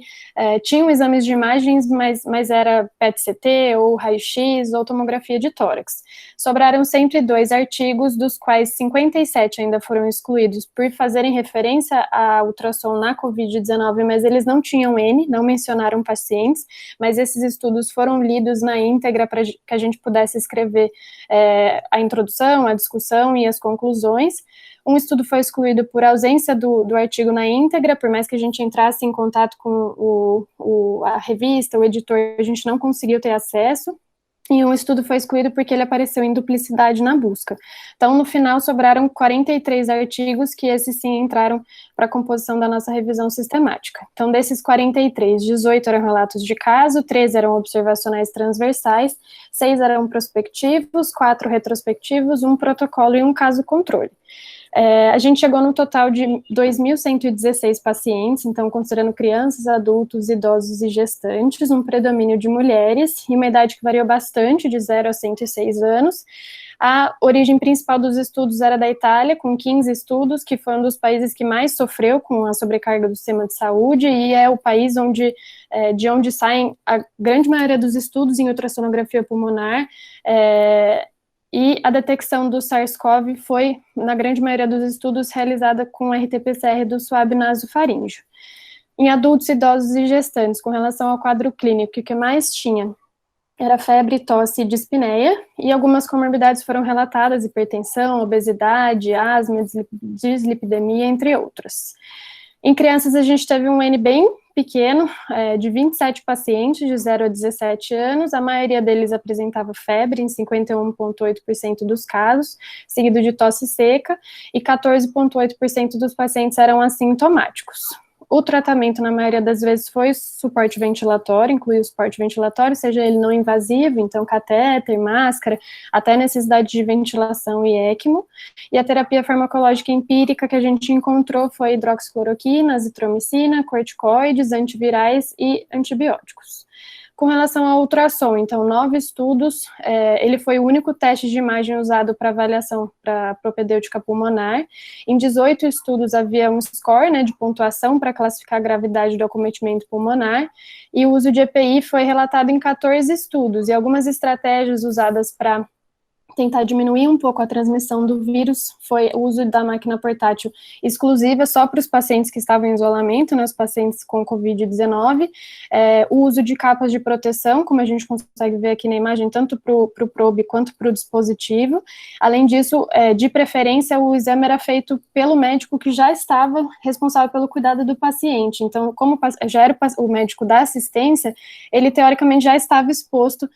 tinham exames de imagens, mas era PET-CT, ou raio-x, ou tomografia de tórax. Sobraram 102 artigos, dos quais 57 ainda foram excluídos por fazerem referência a ultrassom na Covid-19, mas eles não tinham N, não mencionaram pacientes, mas esses estudos foram lidos na íntegra para que a gente pudesse escrever a introdução, a discussão e as conclusões. Um estudo foi excluído por ausência do artigo na íntegra, por mais que a gente entrasse em contato com a revista, o editor, a gente não conseguiu ter acesso. E um estudo foi excluído porque ele apareceu em duplicidade na busca. Então, no final, sobraram 43 artigos, que esses sim entraram para a composição da nossa revisão sistemática. Então, desses 43, 18 eram relatos de caso, 13 eram observacionais transversais, 6 eram prospectivos, 4 retrospectivos, 1 protocolo e 1 caso controle. A gente chegou no total de 2.116 pacientes, então considerando crianças, adultos, idosos e gestantes, um predomínio de mulheres, e uma idade que variou bastante, de 0 a 106 anos. A origem principal dos estudos era da Itália, com 15 estudos, que foi um dos países que mais sofreu com a sobrecarga do sistema de saúde, e é o país de onde saem a grande maioria dos estudos em ultrassonografia pulmonar, e a detecção do SARS-CoV foi, na grande maioria dos estudos, realizada com RT-PCR do suave nasofaríngeo. Em adultos, idosos e gestantes, com relação ao quadro clínico, o que mais tinha era febre, tosse e dispneia, e algumas comorbidades foram relatadas, hipertensão, obesidade, asma, dislipidemia, entre outras. Em crianças, a gente teve um N bem pequeno, de 27 pacientes de 0 a 17 anos, a maioria deles apresentava febre, em 51,8% dos casos, seguido de tosse seca, e 14,8% dos pacientes eram assintomáticos. O tratamento, na maioria das vezes, foi suporte ventilatório, inclui o suporte ventilatório, seja ele não invasivo, então catéter, máscara, até necessidade de ventilação e ECMO. E a terapia farmacológica empírica que a gente encontrou foi hidroxicloroquina, azitromicina, corticoides, antivirais e antibióticos. Com relação ao ultrassom, então, 9 estudos, ele foi o único teste de imagem usado para avaliação para propedêutica pulmonar. Em 18 estudos havia um score, né, de pontuação para classificar a gravidade do acometimento pulmonar, e o uso de EPI foi relatado em 14 estudos, e algumas estratégias usadas para tentar diminuir um pouco a transmissão do vírus foi o uso da máquina portátil exclusiva só para os pacientes que estavam em isolamento, né, os pacientes com Covid-19, o uso de capas de proteção, como a gente consegue ver aqui na imagem, tanto para o probe quanto para o dispositivo. Além disso, de preferência, o exame era feito pelo médico que já estava responsável pelo cuidado do paciente. Então, como já era o médico da assistência, ele teoricamente já estava exposto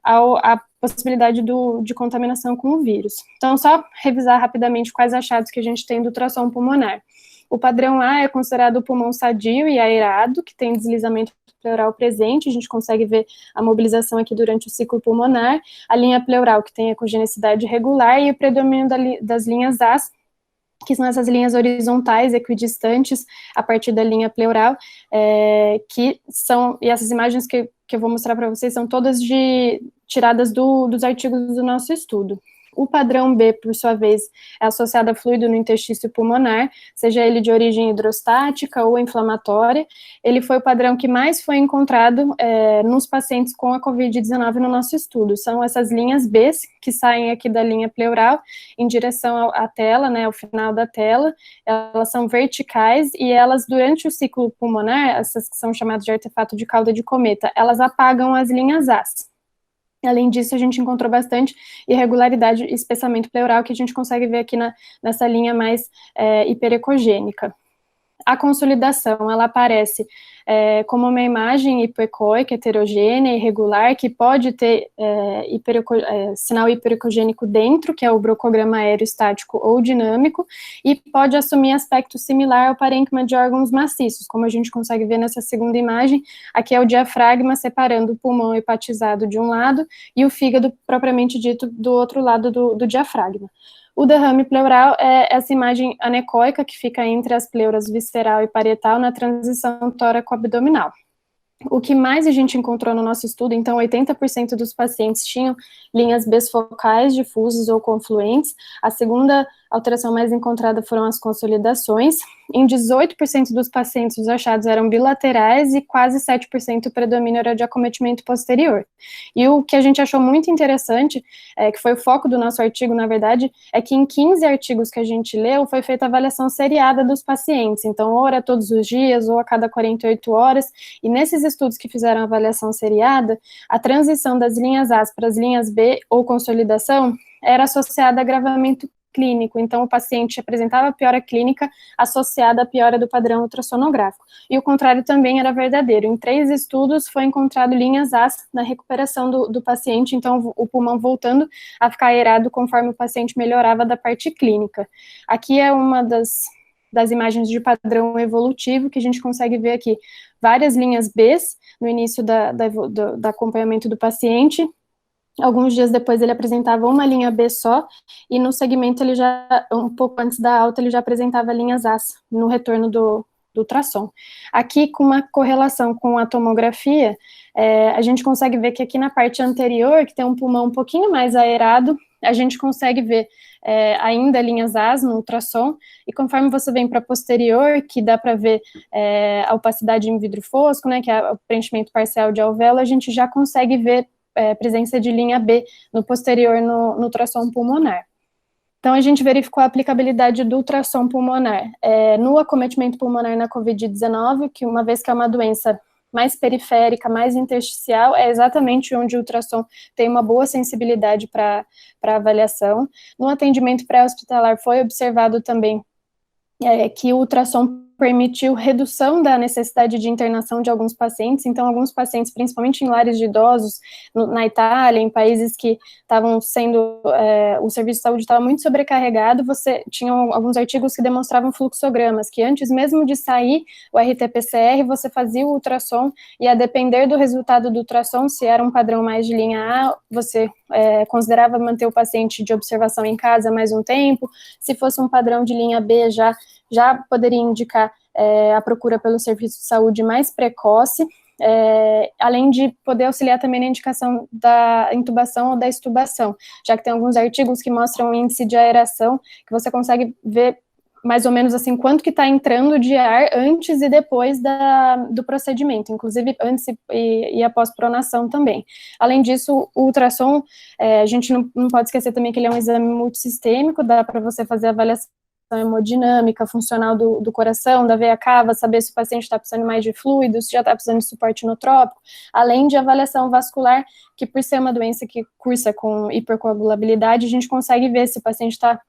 à possibilidade de contaminação com o vírus. Então, só revisar rapidamente quais achados que a gente tem do ultrassom pulmonar. O padrão A é considerado o pulmão sadio e aerado, que tem deslizamento pleural presente, a gente consegue ver a mobilização aqui durante o ciclo pulmonar, a linha pleural, que tem ecogenicidade regular, e o predomínio das linhas As, que são essas linhas horizontais, equidistantes, a partir da linha pleural, e essas imagens que eu vou mostrar para vocês são todas tiradas dos artigos do nosso estudo. O padrão B, por sua vez, é associado a fluido no interstício pulmonar, seja ele de origem hidrostática ou inflamatória. Ele foi o padrão que mais foi encontrado nos pacientes com a Covid-19 no nosso estudo. São essas linhas B, que saem aqui da linha pleural, em direção à tela, né, ao final da tela. Elas são verticais e elas, durante o ciclo pulmonar, essas que são chamadas de artefato de cauda de cometa, elas apagam as linhas As. Além disso, a gente encontrou bastante irregularidade e espessamento pleural, que a gente consegue ver aqui nessa linha mais hiperecogênica. A consolidação, ela aparece como uma imagem hipoecoica, heterogênea, irregular, que pode ter sinal hiperecogênico dentro, que é o brocograma aerostático ou dinâmico, e pode assumir aspecto similar ao parênquima de órgãos maciços, como a gente consegue ver nessa segunda imagem. Aqui é o diafragma separando o pulmão hepatizado de um lado e o fígado propriamente dito do outro lado do diafragma. O derrame pleural é essa imagem anecoica que fica entre as pleuras visceral e parietal na transição tóraco-abdominal. O que mais a gente encontrou no nosso estudo, então 80% dos pacientes tinham linhas bisfocais, difusas ou confluentes. A segunda alteração mais encontrada foram as consolidações. Em 18% dos pacientes, os achados eram bilaterais e quase 7% o predomínio era de acometimento posterior. E o que a gente achou muito interessante, que foi o foco do nosso artigo, na verdade, é que em 15 artigos que a gente leu, foi feita a avaliação seriada dos pacientes. Então, ou era todos os dias, ou a cada 48 horas. E nesses estudos que fizeram a avaliação seriada, a transição das linhas A para as linhas B, ou consolidação, era associada a agravamento clínico, então o paciente apresentava piora clínica associada à piora do padrão ultrassonográfico. E o contrário também era verdadeiro. Em 3 estudos foi encontrado linhas As na recuperação do paciente, então o pulmão voltando a ficar aerado conforme o paciente melhorava da parte clínica. Aqui é uma das imagens de padrão evolutivo que a gente consegue ver aqui várias linhas B no início do acompanhamento do paciente. Alguns dias depois ele apresentava uma linha B só, e no segmento ele já, um pouco antes da alta, ele já apresentava linhas As no retorno do ultrassom. Aqui, com uma correlação com a tomografia, a gente consegue ver que aqui na parte anterior, que tem um pulmão um pouquinho mais aerado, a gente consegue ver ainda linhas As no ultrassom, e conforme você vem para posterior, que dá para ver a opacidade em vidro fosco, né, que é o preenchimento parcial de alvéolo, a gente já consegue ver presença de linha B no posterior no ultrassom pulmonar. Então, a gente verificou a aplicabilidade do ultrassom pulmonar no acometimento pulmonar na COVID-19, que uma vez que é uma doença mais periférica, mais intersticial, é exatamente onde o ultrassom tem uma boa sensibilidade para avaliação. No atendimento pré-hospitalar foi observado também que o ultrassom permitiu redução da necessidade de internação de alguns pacientes, então alguns pacientes, principalmente em lares de idosos, na Itália, em países que estavam sendo, o serviço de saúde estava muito sobrecarregado, você tinha alguns artigos que demonstravam fluxogramas, que antes mesmo de sair o RT-PCR, você fazia o ultrassom, e a depender do resultado do ultrassom, se era um padrão mais de linha A, você considerava manter o paciente de observação em casa mais um tempo, se fosse um padrão de linha B, já poderia indicar a procura pelo serviço de saúde mais precoce, além de poder auxiliar também na indicação da intubação ou da extubação, já que tem alguns artigos que mostram o índice de aeração, que você consegue ver mais ou menos assim, quanto que está entrando de ar antes e depois do procedimento, inclusive antes e após pronação também. Além disso, o ultrassom, a gente não pode esquecer também que ele é um exame multissistêmico, dá para você fazer avaliação hemodinâmica, funcional do coração, da veia cava, saber se o paciente está precisando mais de fluidos, se já está precisando de suporte inotrópico, além de avaliação vascular, que por ser uma doença que cursa com hipercoagulabilidade, a gente consegue ver se o paciente está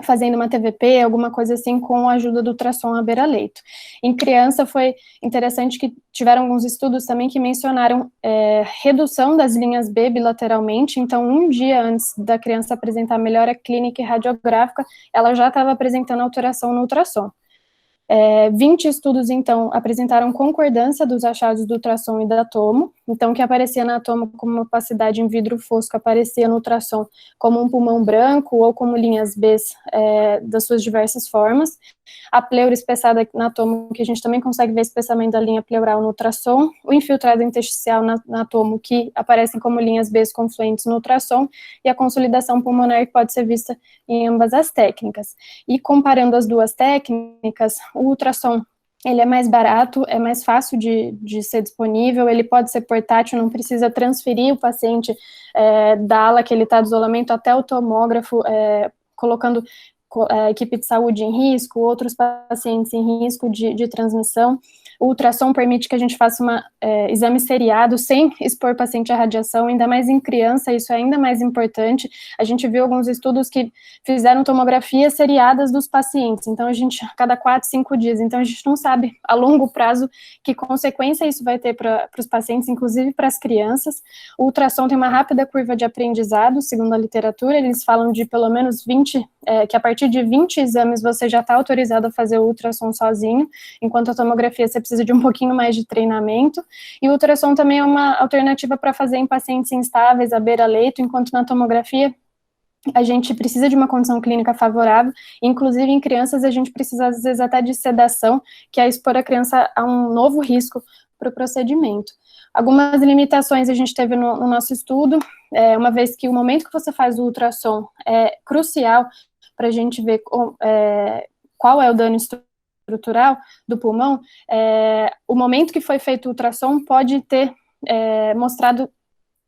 fazendo uma TVP, alguma coisa assim, com a ajuda do ultrassom à beira-leito. Em criança foi interessante que tiveram alguns estudos também que mencionaram redução das linhas B bilateralmente, então um dia antes da criança apresentar melhora clínica e radiográfica, ela já estava apresentando alteração no ultrassom. 20 estudos, então, apresentaram concordância dos achados do ultrassom e da tomo, então, o que aparecia na tomo como uma opacidade em vidro fosco, aparecia no ultrassom como um pulmão branco ou como linhas B das suas diversas formas. A pleura espessada na tomo, que a gente também consegue ver espessamento da linha pleural no ultrassom, o infiltrado intersticial na tomo, que aparecem como linhas B confluentes no ultrassom, e a consolidação pulmonar, que pode ser vista em ambas as técnicas. E comparando as duas técnicas, o ultrassom, ele é mais barato, é mais fácil de ser disponível, ele pode ser portátil, não precisa transferir o paciente da ala que ele está de isolamento até o tomógrafo, colocando a equipe de saúde em risco, outros pacientes em risco de transmissão. O ultrassom permite que a gente faça exame seriado, sem expor o paciente à radiação, ainda mais em criança, isso é ainda mais importante. A gente viu alguns estudos que fizeram tomografias seriadas dos pacientes, então a gente, a cada 4, 5 dias, então a gente não sabe a longo prazo que consequência isso vai ter para os pacientes, inclusive para as crianças. O ultrassom tem uma rápida curva de aprendizado, segundo a literatura, eles falam de pelo menos 20, que a partir de 20 exames você já está autorizado a fazer o ultrassom sozinho, enquanto a tomografia você precisa de um pouquinho mais de treinamento, e o ultrassom também é uma alternativa para fazer em pacientes instáveis à beira-leito, enquanto na tomografia a gente precisa de uma condição clínica favorável, inclusive em crianças a gente precisa às vezes até de sedação, que é expor a criança a um novo risco para o procedimento. Algumas limitações a gente teve no nosso estudo, uma vez que o momento que você faz o ultrassom é crucial para a gente ver qual é o dano estrutural do pulmão, o momento que foi feito o ultrassom pode ter mostrado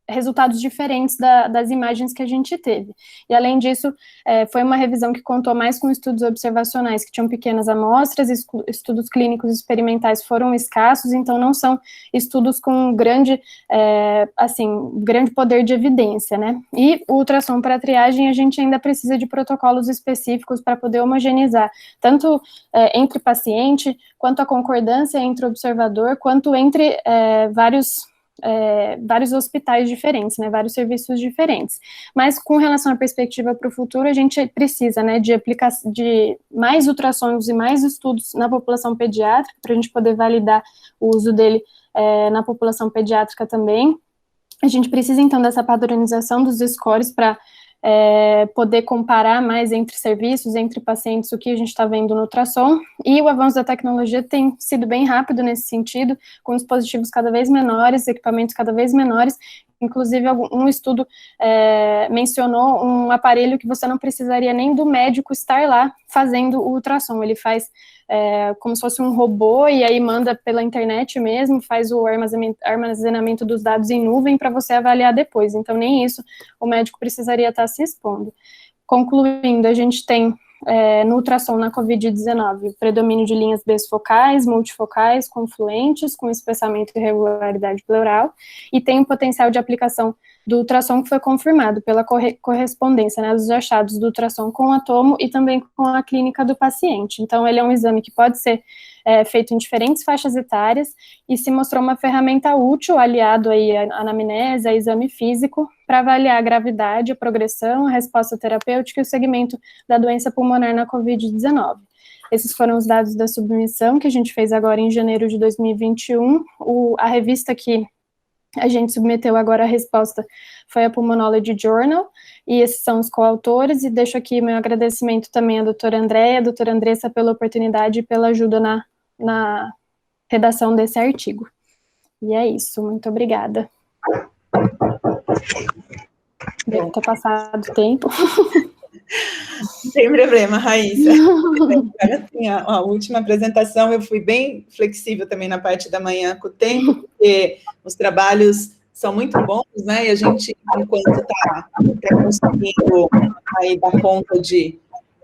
resultados diferentes das imagens que a gente teve. E, além disso, foi uma revisão que contou mais com estudos observacionais, que tinham pequenas amostras, estudos clínicos experimentais foram escassos, então não são estudos com grande poder de evidência, né? E o ultrassom para triagem, a gente ainda precisa de protocolos específicos para poder homogeneizar, tanto entre paciente, quanto a concordância entre o observador, quanto entre vários hospitais diferentes, né, vários serviços diferentes. Mas com relação à perspectiva para o futuro, a gente precisa, né, de mais ultrassons e mais estudos na população pediátrica, para a gente poder validar o uso dele na população pediátrica também. A gente precisa, então, dessa padronização dos scores para poder comparar mais entre serviços, entre pacientes, o que a gente está vendo no ultrassom, e o avanço da tecnologia tem sido bem rápido nesse sentido, com dispositivos cada vez menores, equipamentos cada vez menores, inclusive um estudo mencionou um aparelho que você não precisaria nem do médico estar lá fazendo o ultrassom, ele faz como se fosse um robô, e aí manda pela internet mesmo, faz o armazenamento dos dados em nuvem para você avaliar depois, então nem isso o médico precisaria estar se expondo. Concluindo, a gente tem no ultrassom na COVID-19, predomínio de linhas bisfocais, multifocais, confluentes, com espessamento e regularidade pleural, e tem um potencial de aplicação do ultrassom que foi confirmado pela correspondência, né, dos achados do ultrassom com a tomo e também com a clínica do paciente. Então, ele é um exame que pode ser feito em diferentes faixas etárias e se mostrou uma ferramenta útil, aliado aí à anamnese, a exame físico, para avaliar a gravidade, a progressão, a resposta terapêutica e o segmento da doença pulmonar na COVID-19. Esses foram os dados da submissão que a gente fez agora em janeiro de 2021. A revista que a gente submeteu agora a resposta foi a Pulmonology Journal, e esses são os coautores, e deixo aqui meu agradecimento também à doutora Andréia, à doutora Andressa pela oportunidade e pela ajuda na redação desse artigo. E é isso, muito obrigada. Deve ter passado o tempo. Não tem problema, Raíssa. Assim, a última apresentação eu fui bem flexível também na parte da manhã com o tempo, porque os trabalhos são muito bons, né? E a gente, enquanto está conseguindo aí dar conta de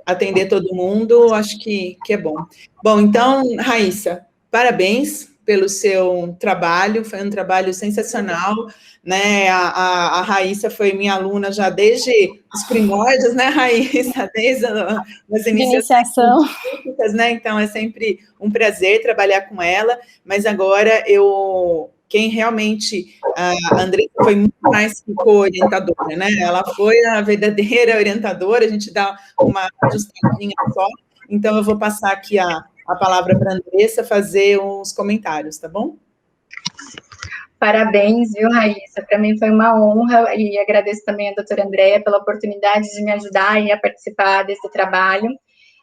atender todo mundo, acho que é bom. Bom, então, Raíssa, parabéns pelo seu trabalho, foi um trabalho sensacional, né? A Raíssa foi minha aluna já desde os primórdios, né, Raíssa? Desde as iniciação, né? Então é sempre um prazer trabalhar com ela, mas agora quem realmente, a Andressa foi muito mais que co-orientadora, né? Ela foi a verdadeira orientadora, a gente dá uma ajustadinha só, então eu vou passar aqui a palavra para a Andressa fazer uns comentários, tá bom? Parabéns, viu, Raíssa? Para mim foi uma honra e agradeço também a doutora Andréia pela oportunidade de me ajudar a participar desse trabalho.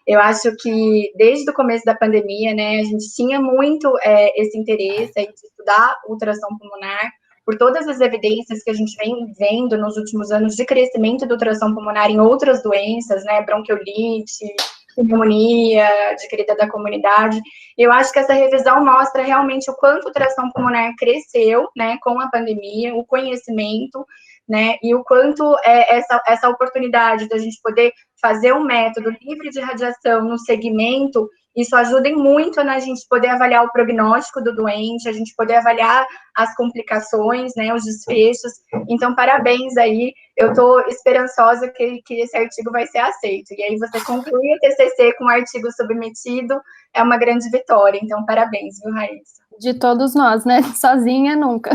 Eu acho que desde o começo da pandemia, né, a gente tinha muito esse interesse aí de estudar ultrassom pulmonar, por todas as evidências que a gente vem vendo nos últimos anos de crescimento do ultrassom pulmonar em outras doenças, né, bronquiolite, pneumonia, adquirida da comunidade. Eu acho que essa revisão mostra realmente o quanto o ultrassom pulmonar cresceu, né, com a pandemia, o conhecimento, né, e o quanto essa oportunidade da gente poder fazer um método livre de radiação no segmento, isso ajuda muito na gente poder avaliar o prognóstico do doente, a gente poder avaliar as complicações, né, os desfechos. Então, parabéns aí, eu estou esperançosa que esse artigo vai ser aceito. E aí você conclui o TCC com o artigo submetido, é uma grande vitória. Então, parabéns, viu, Raíssa? De todos nós, né? Sozinha nunca.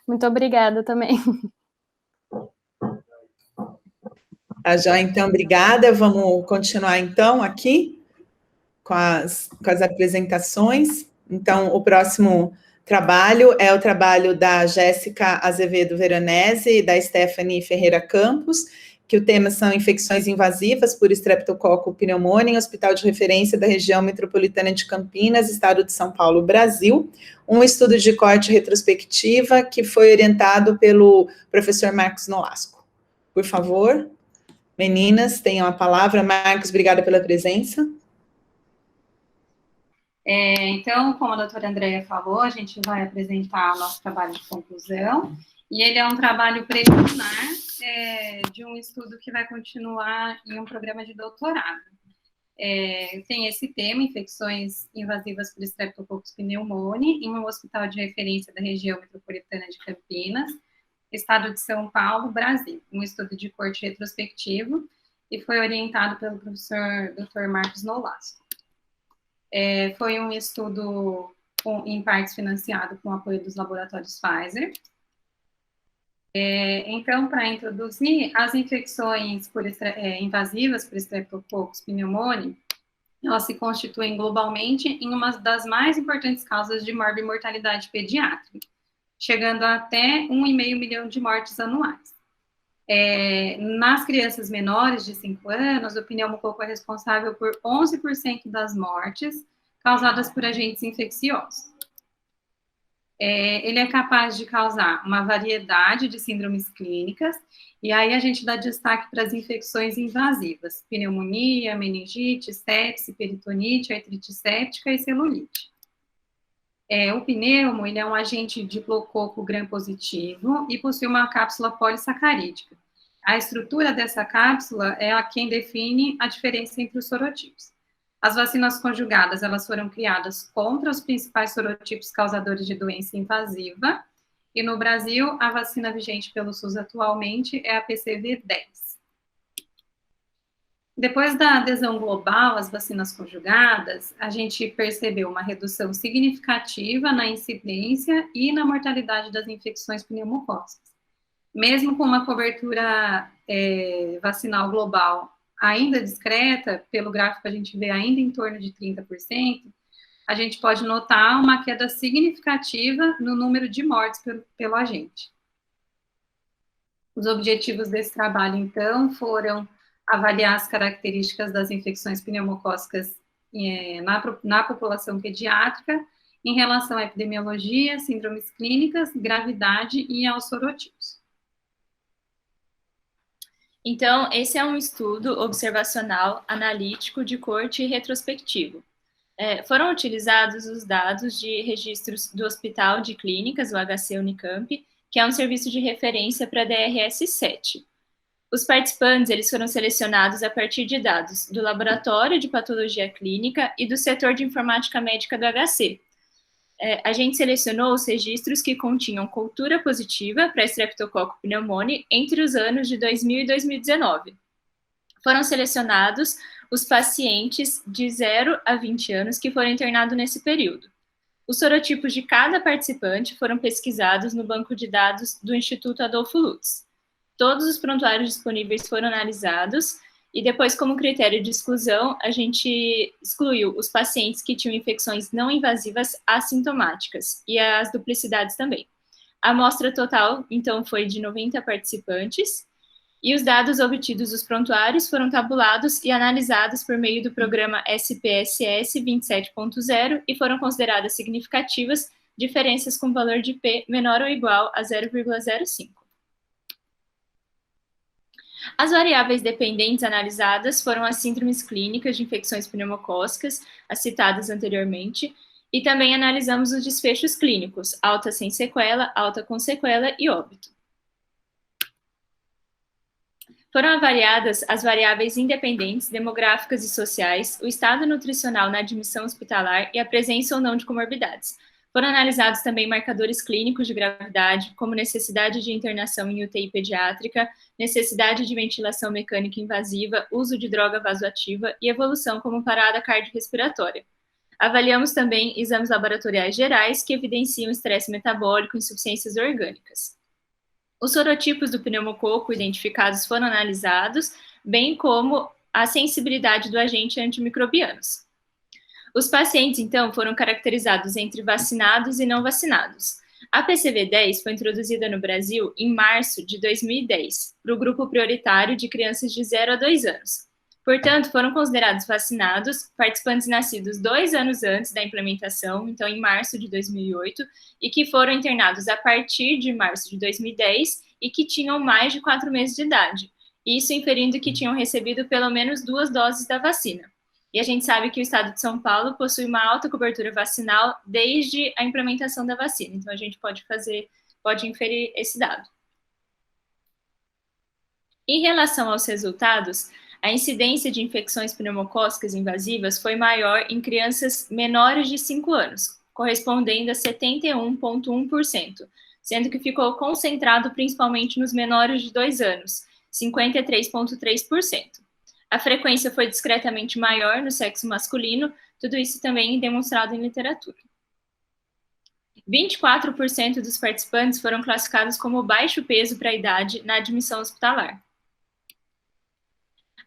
Muito obrigada também. Já, então, obrigada. Vamos continuar, então, aqui com as apresentações. Então, o próximo trabalho é o trabalho da Jéssica Azevedo Veronese e da Stephanie Ferreira Campos, que o tema são infecções invasivas por Streptococcus pneumoniae em hospital de referência da região metropolitana de Campinas, estado de São Paulo, Brasil, um estudo de corte retrospectiva que foi orientado pelo professor Marcos Nolasco. Por favor, meninas, tenham a palavra. Marcos, obrigada pela presença. Então, como a doutora Andréia falou, a gente vai apresentar o nosso trabalho de conclusão, e ele é um trabalho preliminar de um estudo que vai continuar em um programa de doutorado. Tem esse tema, infecções invasivas por Streptococcus pneumoniae, em um hospital de referência da região metropolitana de Campinas, estado de São Paulo, Brasil, um estudo de corte retrospectivo, e foi orientado pelo professor Dr. Marcos Nolasco. Foi um estudo em partes financiado com o apoio dos laboratórios Pfizer. Então, para introduzir, as infecções invasivas por Streptococcus pneumoniae, elas se constituem globalmente em uma das mais importantes causas de morbimortalidade pediátrica, chegando a até 1,5 milhão de mortes anuais. Nas crianças menores de 5 anos, o pneumococo é responsável por 11% das mortes causadas por agentes infecciosos. ele é capaz de causar uma variedade de síndromes clínicas, e aí a gente dá destaque para as infecções invasivas, pneumonia, meningite, sepse, peritonite, artrite séptica e celulite. O pneumo, ele é um agente diplococo gram-positivo e possui uma cápsula polissacarídica. A estrutura dessa cápsula é a quem define a diferença entre os sorotipos. As vacinas conjugadas, elas foram criadas contra os principais sorotipos causadores de doença invasiva, e no Brasil, a vacina vigente pelo SUS atualmente é a PCV10. Depois da adesão global às vacinas conjugadas, a gente percebeu uma redução significativa na incidência e na mortalidade das infecções pneumocócicas. Mesmo com uma cobertura vacinal global ainda discreta, pelo gráfico a gente vê ainda em torno de 30%, a gente pode notar uma queda significativa no número de mortes pelo agente. Os objetivos desse trabalho, então, foram avaliar as características das infecções pneumocócicas na população pediátrica em relação à epidemiologia, síndromes clínicas, gravidade e aos sorotipos. Então, esse é um estudo observacional, analítico, de corte e retrospectivo. Foram utilizados os dados de registros do Hospital de Clínicas, o HC Unicamp, que é um serviço de referência para a DRS-7. Os participantes, eles foram selecionados a partir de dados do Laboratório de Patologia Clínica e do setor de Informática Médica do HC. A gente selecionou os registros que continham cultura positiva para Streptococcus pneumoniae entre os anos de 2000 e 2019. Foram selecionados os pacientes de 0 a 20 anos que foram internados nesse período. Os sorotipos de cada participante foram pesquisados no banco de dados do Instituto Adolfo Lutz. Todos os prontuários disponíveis foram analisados e depois, como critério de exclusão, a gente excluiu os pacientes que tinham infecções não invasivas assintomáticas e as duplicidades também. A amostra total, então, foi de 90 participantes e os dados obtidos dos prontuários foram tabulados e analisados por meio do programa SPSS 27.0 e foram consideradas significativas diferenças com valor de P menor ou igual a 0,05. As variáveis dependentes analisadas foram as síndromes clínicas de infecções pneumocócicas, as citadas anteriormente, e também analisamos os desfechos clínicos, alta sem sequela, alta com sequela e óbito. Foram avaliadas as variáveis independentes, demográficas e sociais, o estado nutricional na admissão hospitalar e a presença ou não de comorbidades. Foram analisados também marcadores clínicos de gravidade, como necessidade de internação em UTI pediátrica, necessidade de ventilação mecânica invasiva, uso de droga vasoativa e evolução como parada cardiorrespiratória. Avaliamos também exames laboratoriais gerais que evidenciam estresse metabólico e insuficiências orgânicas. Os sorotipos do pneumococo identificados foram analisados, bem como a sensibilidade do agente antimicrobianos. Os pacientes, então, foram caracterizados entre vacinados e não vacinados. A PCV10 foi introduzida no Brasil em março de 2010, para o grupo prioritário de crianças de 0 a 2 anos. Portanto, foram considerados vacinados participantes nascidos 2 anos antes da implementação, então em março de 2008, e que foram internados a partir de março de 2010 e que tinham mais de 4 meses de idade, isso inferindo que tinham recebido pelo menos 2 doses da vacina. E a gente sabe que o estado de São Paulo possui uma alta cobertura vacinal desde a implementação da vacina. Então, a gente pode inferir esse dado. Em relação aos resultados, a incidência de infecções pneumocócicas invasivas foi maior em crianças menores de 5 anos, correspondendo a 71,1%, sendo que ficou concentrado principalmente nos menores de 2 anos, 53,3%. A frequência foi discretamente maior no sexo masculino, tudo isso também demonstrado em literatura. 24% dos participantes foram classificados como baixo peso para a idade na admissão hospitalar.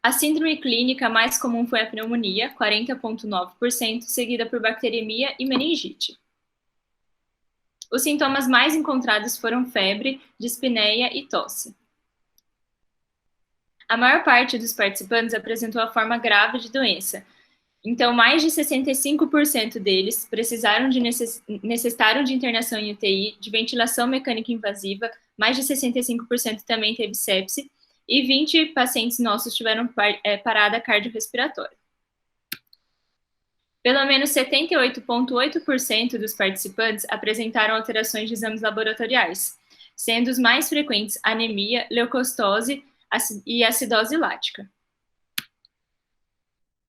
A síndrome clínica mais comum foi a pneumonia, 40,9%, seguida por bacteremia e meningite. Os sintomas mais encontrados foram febre, dispneia e tosse. A maior parte dos participantes apresentou a forma grave de doença. Então, mais de 65% deles necessitaram de internação em UTI, de ventilação mecânica invasiva, mais de 65% também teve sepse, e 20 pacientes nossos tiveram parada cardiorrespiratória. Pelo menos 78,8% dos participantes apresentaram alterações de exames laboratoriais, sendo os mais frequentes anemia, leucocitose e acidose lática.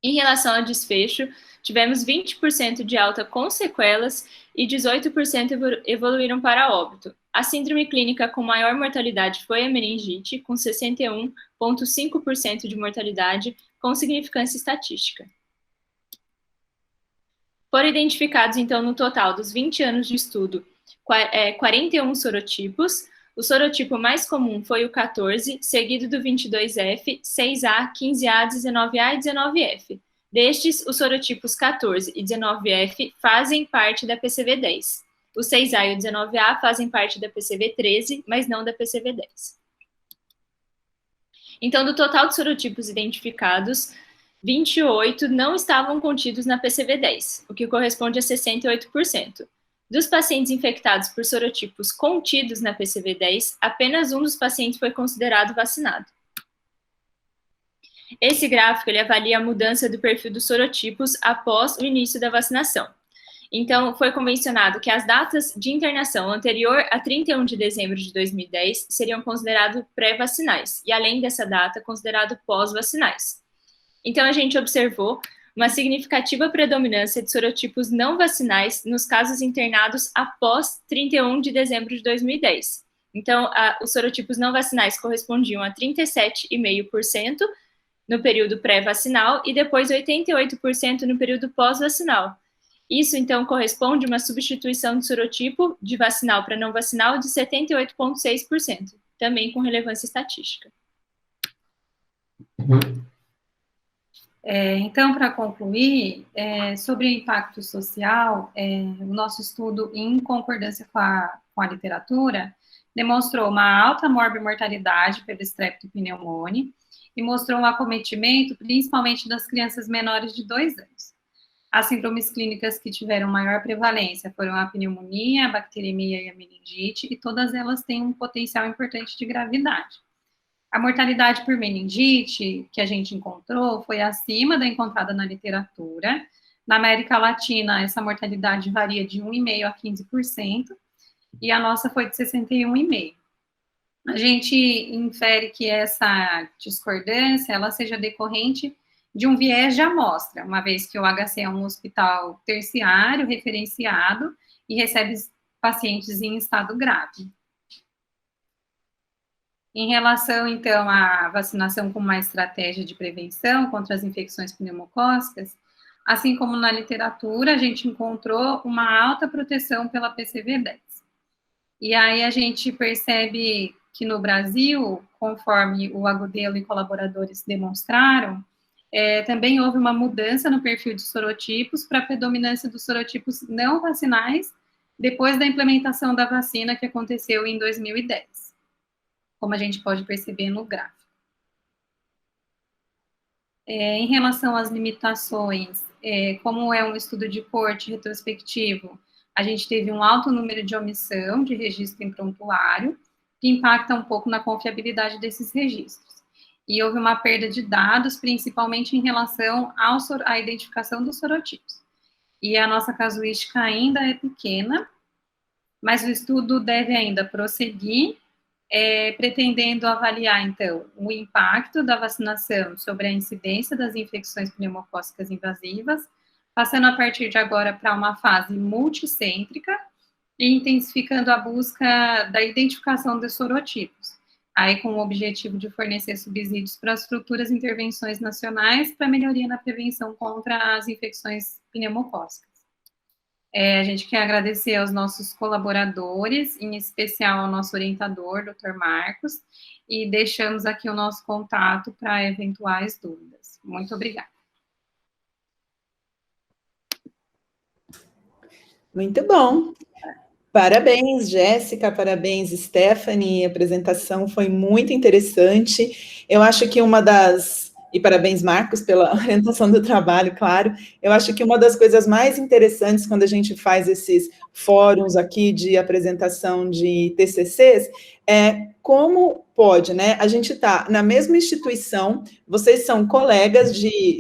Em relação ao desfecho, tivemos 20% de alta com sequelas e 18% evoluíram para óbito. A síndrome clínica com maior mortalidade foi a meningite, com 61,5% de mortalidade, com significância estatística. Foram identificados, então, no total dos 20 anos de estudo, 41 sorotipos. O sorotipo mais comum foi o 14, seguido do 22F, 6A, 15A, 19A e 19F. Destes, os sorotipos 14 e 19F fazem parte da PCV10. O 6A e o 19A fazem parte da PCV13, mas não da PCV10. Então, do total de sorotipos identificados, 28 não estavam contidos na PCV10, o que corresponde a 68%. Dos pacientes infectados por sorotipos contidos na PCV10, apenas um dos pacientes foi considerado vacinado. Esse gráfico ele avalia a mudança do perfil dos sorotipos após o início da vacinação. Então, foi convencionado que as datas de internação anterior a 31 de dezembro de 2010 seriam considerados pré-vacinais, e além dessa data, considerados pós-vacinais. Então, a gente observou uma significativa predominância de sorotipos não vacinais nos casos internados após 31 de dezembro de 2010. Então, os sorotipos não vacinais correspondiam a 37,5% no período pré-vacinal e depois 88% no período pós-vacinal. Isso, então, corresponde a uma substituição de sorotipo de vacinal para não vacinal de 78,6%, também com relevância estatística. Então, para concluir, sobre o impacto social, o nosso estudo, em concordância com a literatura, demonstrou uma alta morbimortalidade pelo streptopneumone e mostrou um acometimento, principalmente das crianças menores de 2 anos. As síndromes clínicas que tiveram maior prevalência foram a pneumonia, a bacteremia e a meningite, e todas elas têm um potencial importante de gravidade. A mortalidade por meningite que a gente encontrou foi acima da encontrada na literatura. Na América Latina, essa mortalidade varia de 1,5% a 15%, e a nossa foi de 61,5%. A gente infere que essa discordância ela seja decorrente de um viés de amostra, uma vez que o HC é um hospital terciário, referenciado, e recebe pacientes em estado grave. Em relação, então, à vacinação como uma estratégia de prevenção contra as infecções pneumocócicas, assim como na literatura, a gente encontrou uma alta proteção pela PCV10. E aí a gente percebe que no Brasil, conforme o Agudelo e colaboradores demonstraram, também houve uma mudança no perfil de sorotipos para a predominância dos sorotipos não vacinais depois da implementação da vacina que aconteceu em 2010. Como a gente pode perceber no gráfico. Em relação às limitações, como é um estudo de corte retrospectivo, a gente teve um alto número de omissão de registro em prontuário, que impacta um pouco na confiabilidade desses registros. E houve uma perda de dados, principalmente em relação à identificação dos sorotipos. E a nossa casuística ainda é pequena, mas o estudo deve ainda prosseguir, pretendendo avaliar, então, o impacto da vacinação sobre a incidência das infecções pneumocócicas invasivas, passando a partir de agora para uma fase multicêntrica e intensificando a busca da identificação dos sorotipos, aí com o objetivo de fornecer subsídios para as futuras intervenções nacionais para melhoria na prevenção contra as infecções pneumocócicas. A gente quer agradecer aos nossos colaboradores, em especial ao nosso orientador, Dr. Marcos, e deixamos aqui o nosso contato para eventuais dúvidas. Muito obrigada. Muito bom. Parabéns, Jéssica, parabéns, Stephanie, a apresentação foi muito interessante. Eu acho que uma das E parabéns, Marcos, pela orientação do trabalho, claro. Eu acho que uma das coisas mais interessantes quando a gente faz esses fóruns aqui de apresentação de TCCs é como pode, né? A gente está na mesma instituição, vocês são colegas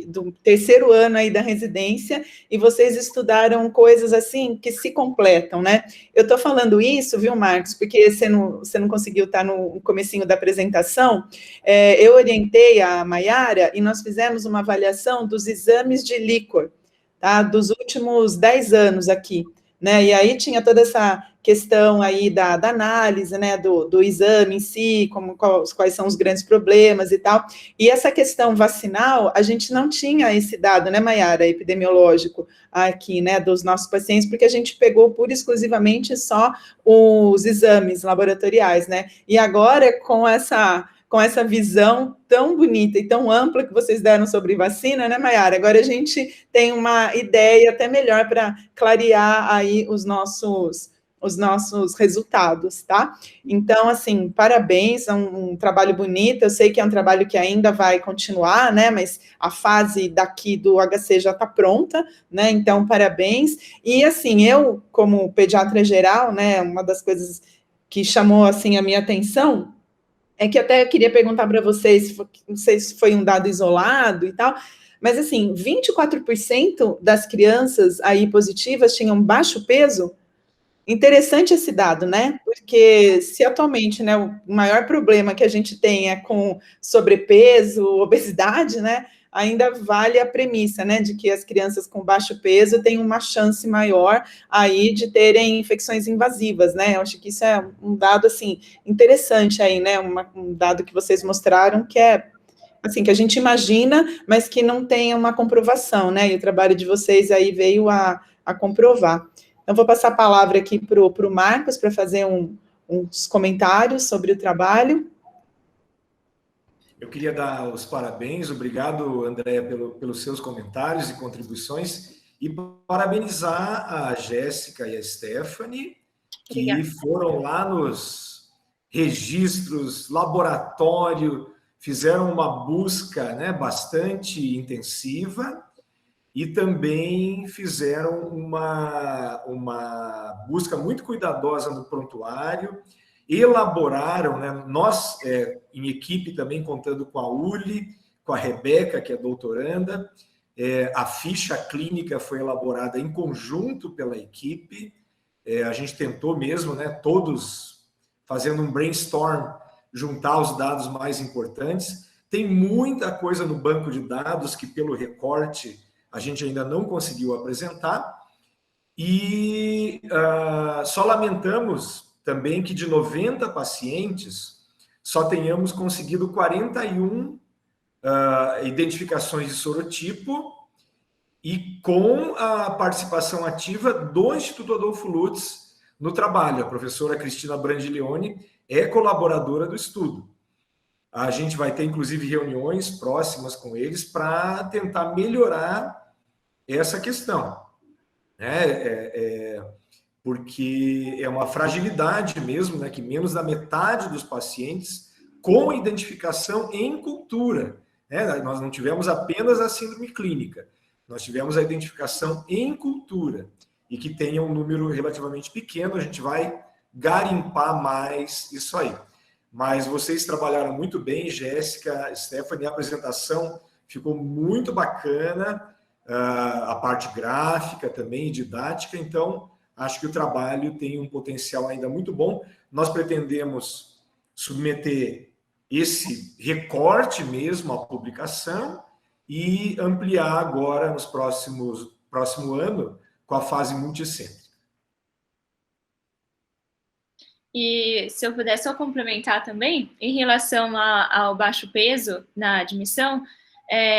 do terceiro ano aí da residência e vocês estudaram coisas assim que se completam, né? Eu estou falando isso, viu, Marcos, porque você não conseguiu estar no comecinho da apresentação. Eu orientei a Maiara e nós fizemos uma avaliação dos exames de líquor, tá? Dos últimos 10 anos aqui, né? E aí tinha toda essa questão aí da análise, né, do exame em si, quais são os grandes problemas e tal. E essa questão vacinal, a gente não tinha esse dado, né, Maiara, epidemiológico aqui, né, dos nossos pacientes, porque a gente pegou pura e exclusivamente só os exames laboratoriais, né? E agora, com essa visão tão bonita e tão ampla que vocês deram sobre vacina, né, Maiara? Agora a gente tem uma ideia até melhor para clarear aí os nossos resultados, tá? Então, assim, parabéns, é um trabalho bonito, eu sei que é um trabalho que ainda vai continuar, né, mas a fase daqui do HC já está pronta, né, então, parabéns. E, assim, eu, como pediatra geral, né, uma das coisas que chamou, assim, a minha atenção é que até eu queria perguntar para vocês, não sei se foi um dado isolado e tal, mas assim, 24% das crianças aí positivas tinham baixo peso. Interessante esse dado, né? Porque se atualmente, né, o maior problema que a gente tem é com sobrepeso, obesidade, né? Ainda vale a premissa, né, de que as crianças com baixo peso têm uma chance maior aí de terem infecções invasivas, né? Eu acho que isso é um dado, assim, interessante aí, né? Um dado que vocês mostraram que é, assim, que a gente imagina, mas que não tem uma comprovação, né? E o trabalho de vocês aí veio a comprovar. Então, vou passar a palavra aqui para o Marcos para fazer uns comentários sobre o trabalho. Eu queria dar os parabéns, obrigado, Andréia, pelos seus comentários e contribuições, e parabenizar a Jéssica e a Stephanie, que Obrigada. foram lá nos registros, laboratório, fizeram uma busca, né, bastante intensiva, e também fizeram uma busca muito cuidadosa no prontuário, elaboraram, né, nós, em equipe também, contando com a Uli, com a Rebeca, que é doutoranda, a ficha clínica foi elaborada em conjunto pela equipe, a gente tentou mesmo, né, todos fazendo um brainstorm, juntar os dados mais importantes. Tem muita coisa no banco de dados que, pelo recorte, a gente ainda não conseguiu apresentar, e só lamentamos também que de 90 pacientes, só tenhamos conseguido 41 identificações de sorotipo, e com a participação ativa do Instituto Adolfo Lutz no trabalho. A professora Cristina Brandiglione é colaboradora do estudo. A gente vai ter, inclusive, reuniões próximas com eles para tentar melhorar essa questão, né? Porque é uma fragilidade mesmo, né? Que menos da metade dos pacientes com identificação em cultura, né? Nós não tivemos apenas a síndrome clínica, nós tivemos a identificação em cultura, e que tenha um número relativamente pequeno, a gente vai garimpar mais isso aí. Mas vocês trabalharam muito bem, Jéssica, Stephanie, a apresentação ficou muito bacana, a parte gráfica também, didática, então acho que o trabalho tem um potencial ainda muito bom. Nós pretendemos submeter esse recorte mesmo à publicação e ampliar agora nos próximo ano com a fase multicêntrica. E se eu puder só complementar também, em relação ao baixo peso na admissão,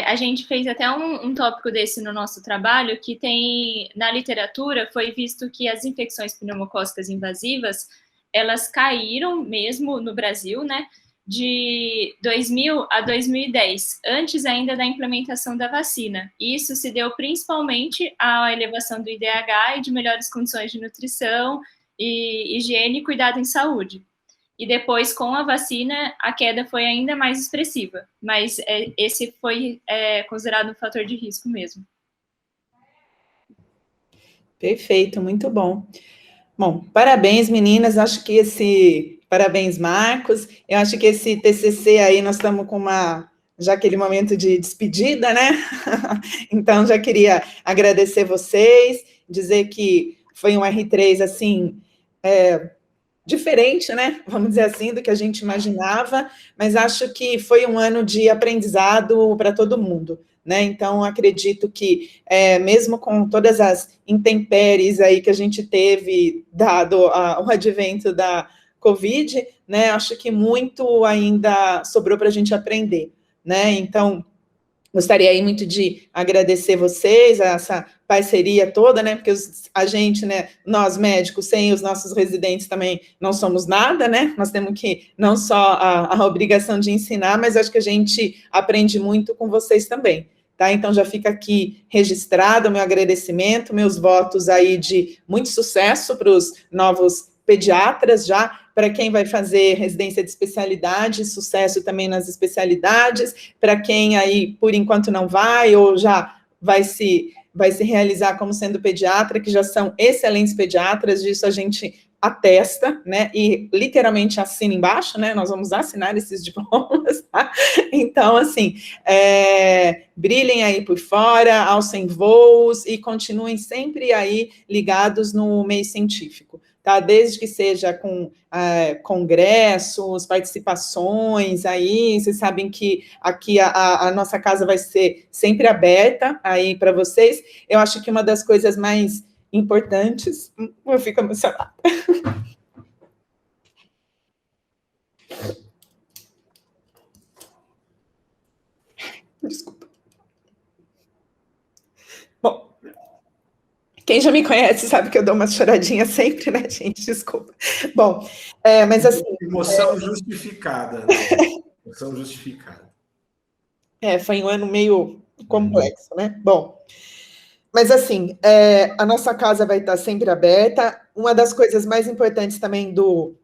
a gente fez até um tópico desse no nosso trabalho, que tem, na literatura, foi visto que as infecções pneumocócicas invasivas, elas caíram mesmo no Brasil, né, de 2000 a 2010, antes ainda da implementação da vacina. E isso se deu principalmente à elevação do IDH e de melhores condições de nutrição, e higiene e cuidado em saúde. e depois, com a vacina, a queda foi ainda mais expressiva, mas esse foi considerado um fator de risco mesmo. Perfeito, muito bom. Bom, parabéns, meninas, acho que parabéns, Marcos, eu acho que esse TCC aí, nós estamos com já aquele momento de despedida, né? Então, já queria agradecer vocês, dizer que foi um R3, assim, diferente, né? Vamos dizer assim, do que a gente imaginava, mas acho que foi um ano de aprendizado para todo mundo, né? Então, acredito que, mesmo com todas as intempéries aí que a gente teve, dado o advento da Covid, né? Acho que muito ainda sobrou para a gente aprender, né? Então, gostaria aí muito de agradecer vocês, essa parceria toda, né, porque a gente, né, nós médicos, sem os nossos residentes também não somos nada, né, nós temos que, não só a obrigação de ensinar, mas acho que a gente aprende muito com vocês também, tá? Então, já fica aqui registrado o meu agradecimento, meus votos aí de muito sucesso para os novos pediatras já, para quem vai fazer residência de especialidade, sucesso também nas especialidades, para quem aí, por enquanto, não vai, ou já vai se realizar como sendo pediatra, que já são excelentes pediatras, disso a gente atesta, né, e literalmente assina embaixo, né, nós vamos assinar esses diplomas, tá? Então, assim, brilhem aí por fora, alcem voos e continuem sempre aí ligados no meio científico, tá? Desde que seja com congressos, participações aí, vocês sabem que aqui a nossa casa vai ser sempre aberta aí para vocês. Eu acho que uma das coisas mais importantes, eu fico emocionada. Desculpa. Bom, quem já me conhece sabe que eu dou uma choradinha sempre, né, gente? Desculpa. Bom, mas assim... Emoção justificada, né? Emoção justificada. Foi um ano meio complexo, né? Bom, mas assim, a nossa casa vai estar sempre aberta. Uma das coisas mais importantes também do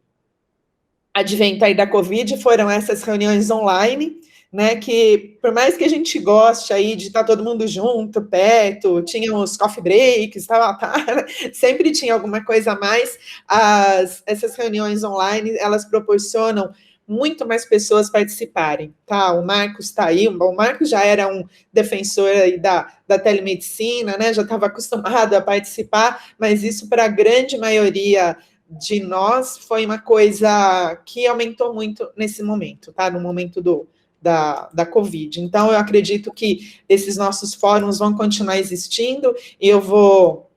advento aí da Covid foram essas reuniões online, né, que por mais que a gente goste aí de estar todo mundo junto, perto, tinha os coffee breaks, sempre tinha alguma coisa a mais, essas reuniões online, elas proporcionam muito mais pessoas participarem, tá? O Marcos está aí, o Marcos já era um defensor aí da telemedicina, né, já estava acostumado a participar, mas isso para a grande maioria de nós foi uma coisa que aumentou muito nesse momento, tá? No momento da Covid. Então, eu acredito que esses nossos fóruns vão continuar existindo e eu vou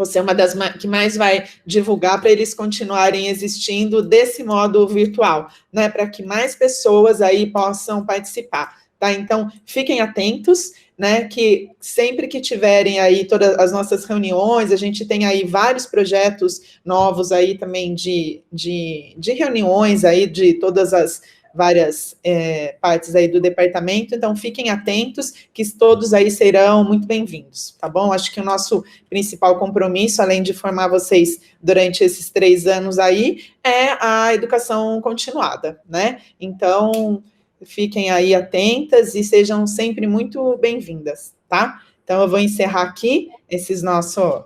ser uma das que mais vai divulgar para eles continuarem existindo desse modo virtual, né? Para que mais pessoas aí possam participar, tá? Então, fiquem atentos, né? Que sempre que tiverem aí todas as nossas reuniões, a gente tem aí vários projetos novos aí também de reuniões aí de todas as várias partes aí do departamento, então fiquem atentos, que todos aí serão muito bem-vindos, tá bom? Acho que o nosso principal compromisso, além de formar vocês durante esses 3 anos aí, é a educação continuada, né? Então, fiquem aí atentas e sejam sempre muito bem-vindas, tá? Então, eu vou encerrar aqui esses nosso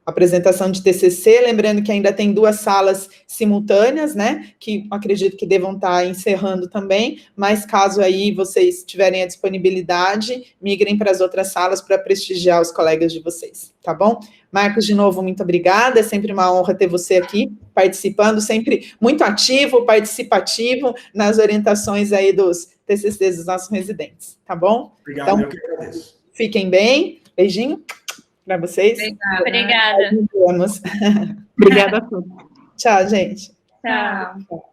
apresentação de TCC, lembrando que ainda tem 2 salas simultâneas, né, que acredito que devam estar encerrando também, mas caso aí vocês tiverem a disponibilidade, migrem para as outras salas para prestigiar os colegas de vocês, tá bom? Marcos, de novo, muito obrigada, é sempre uma honra ter você aqui, participando, sempre muito ativo, participativo, nas orientações aí dos TCCs dos nossos residentes, tá bom? Obrigado, então, eu que agradeço. Fiquem bem, beijinho para vocês. Obrigada. Obrigada a todos. Tchau, gente. Tchau.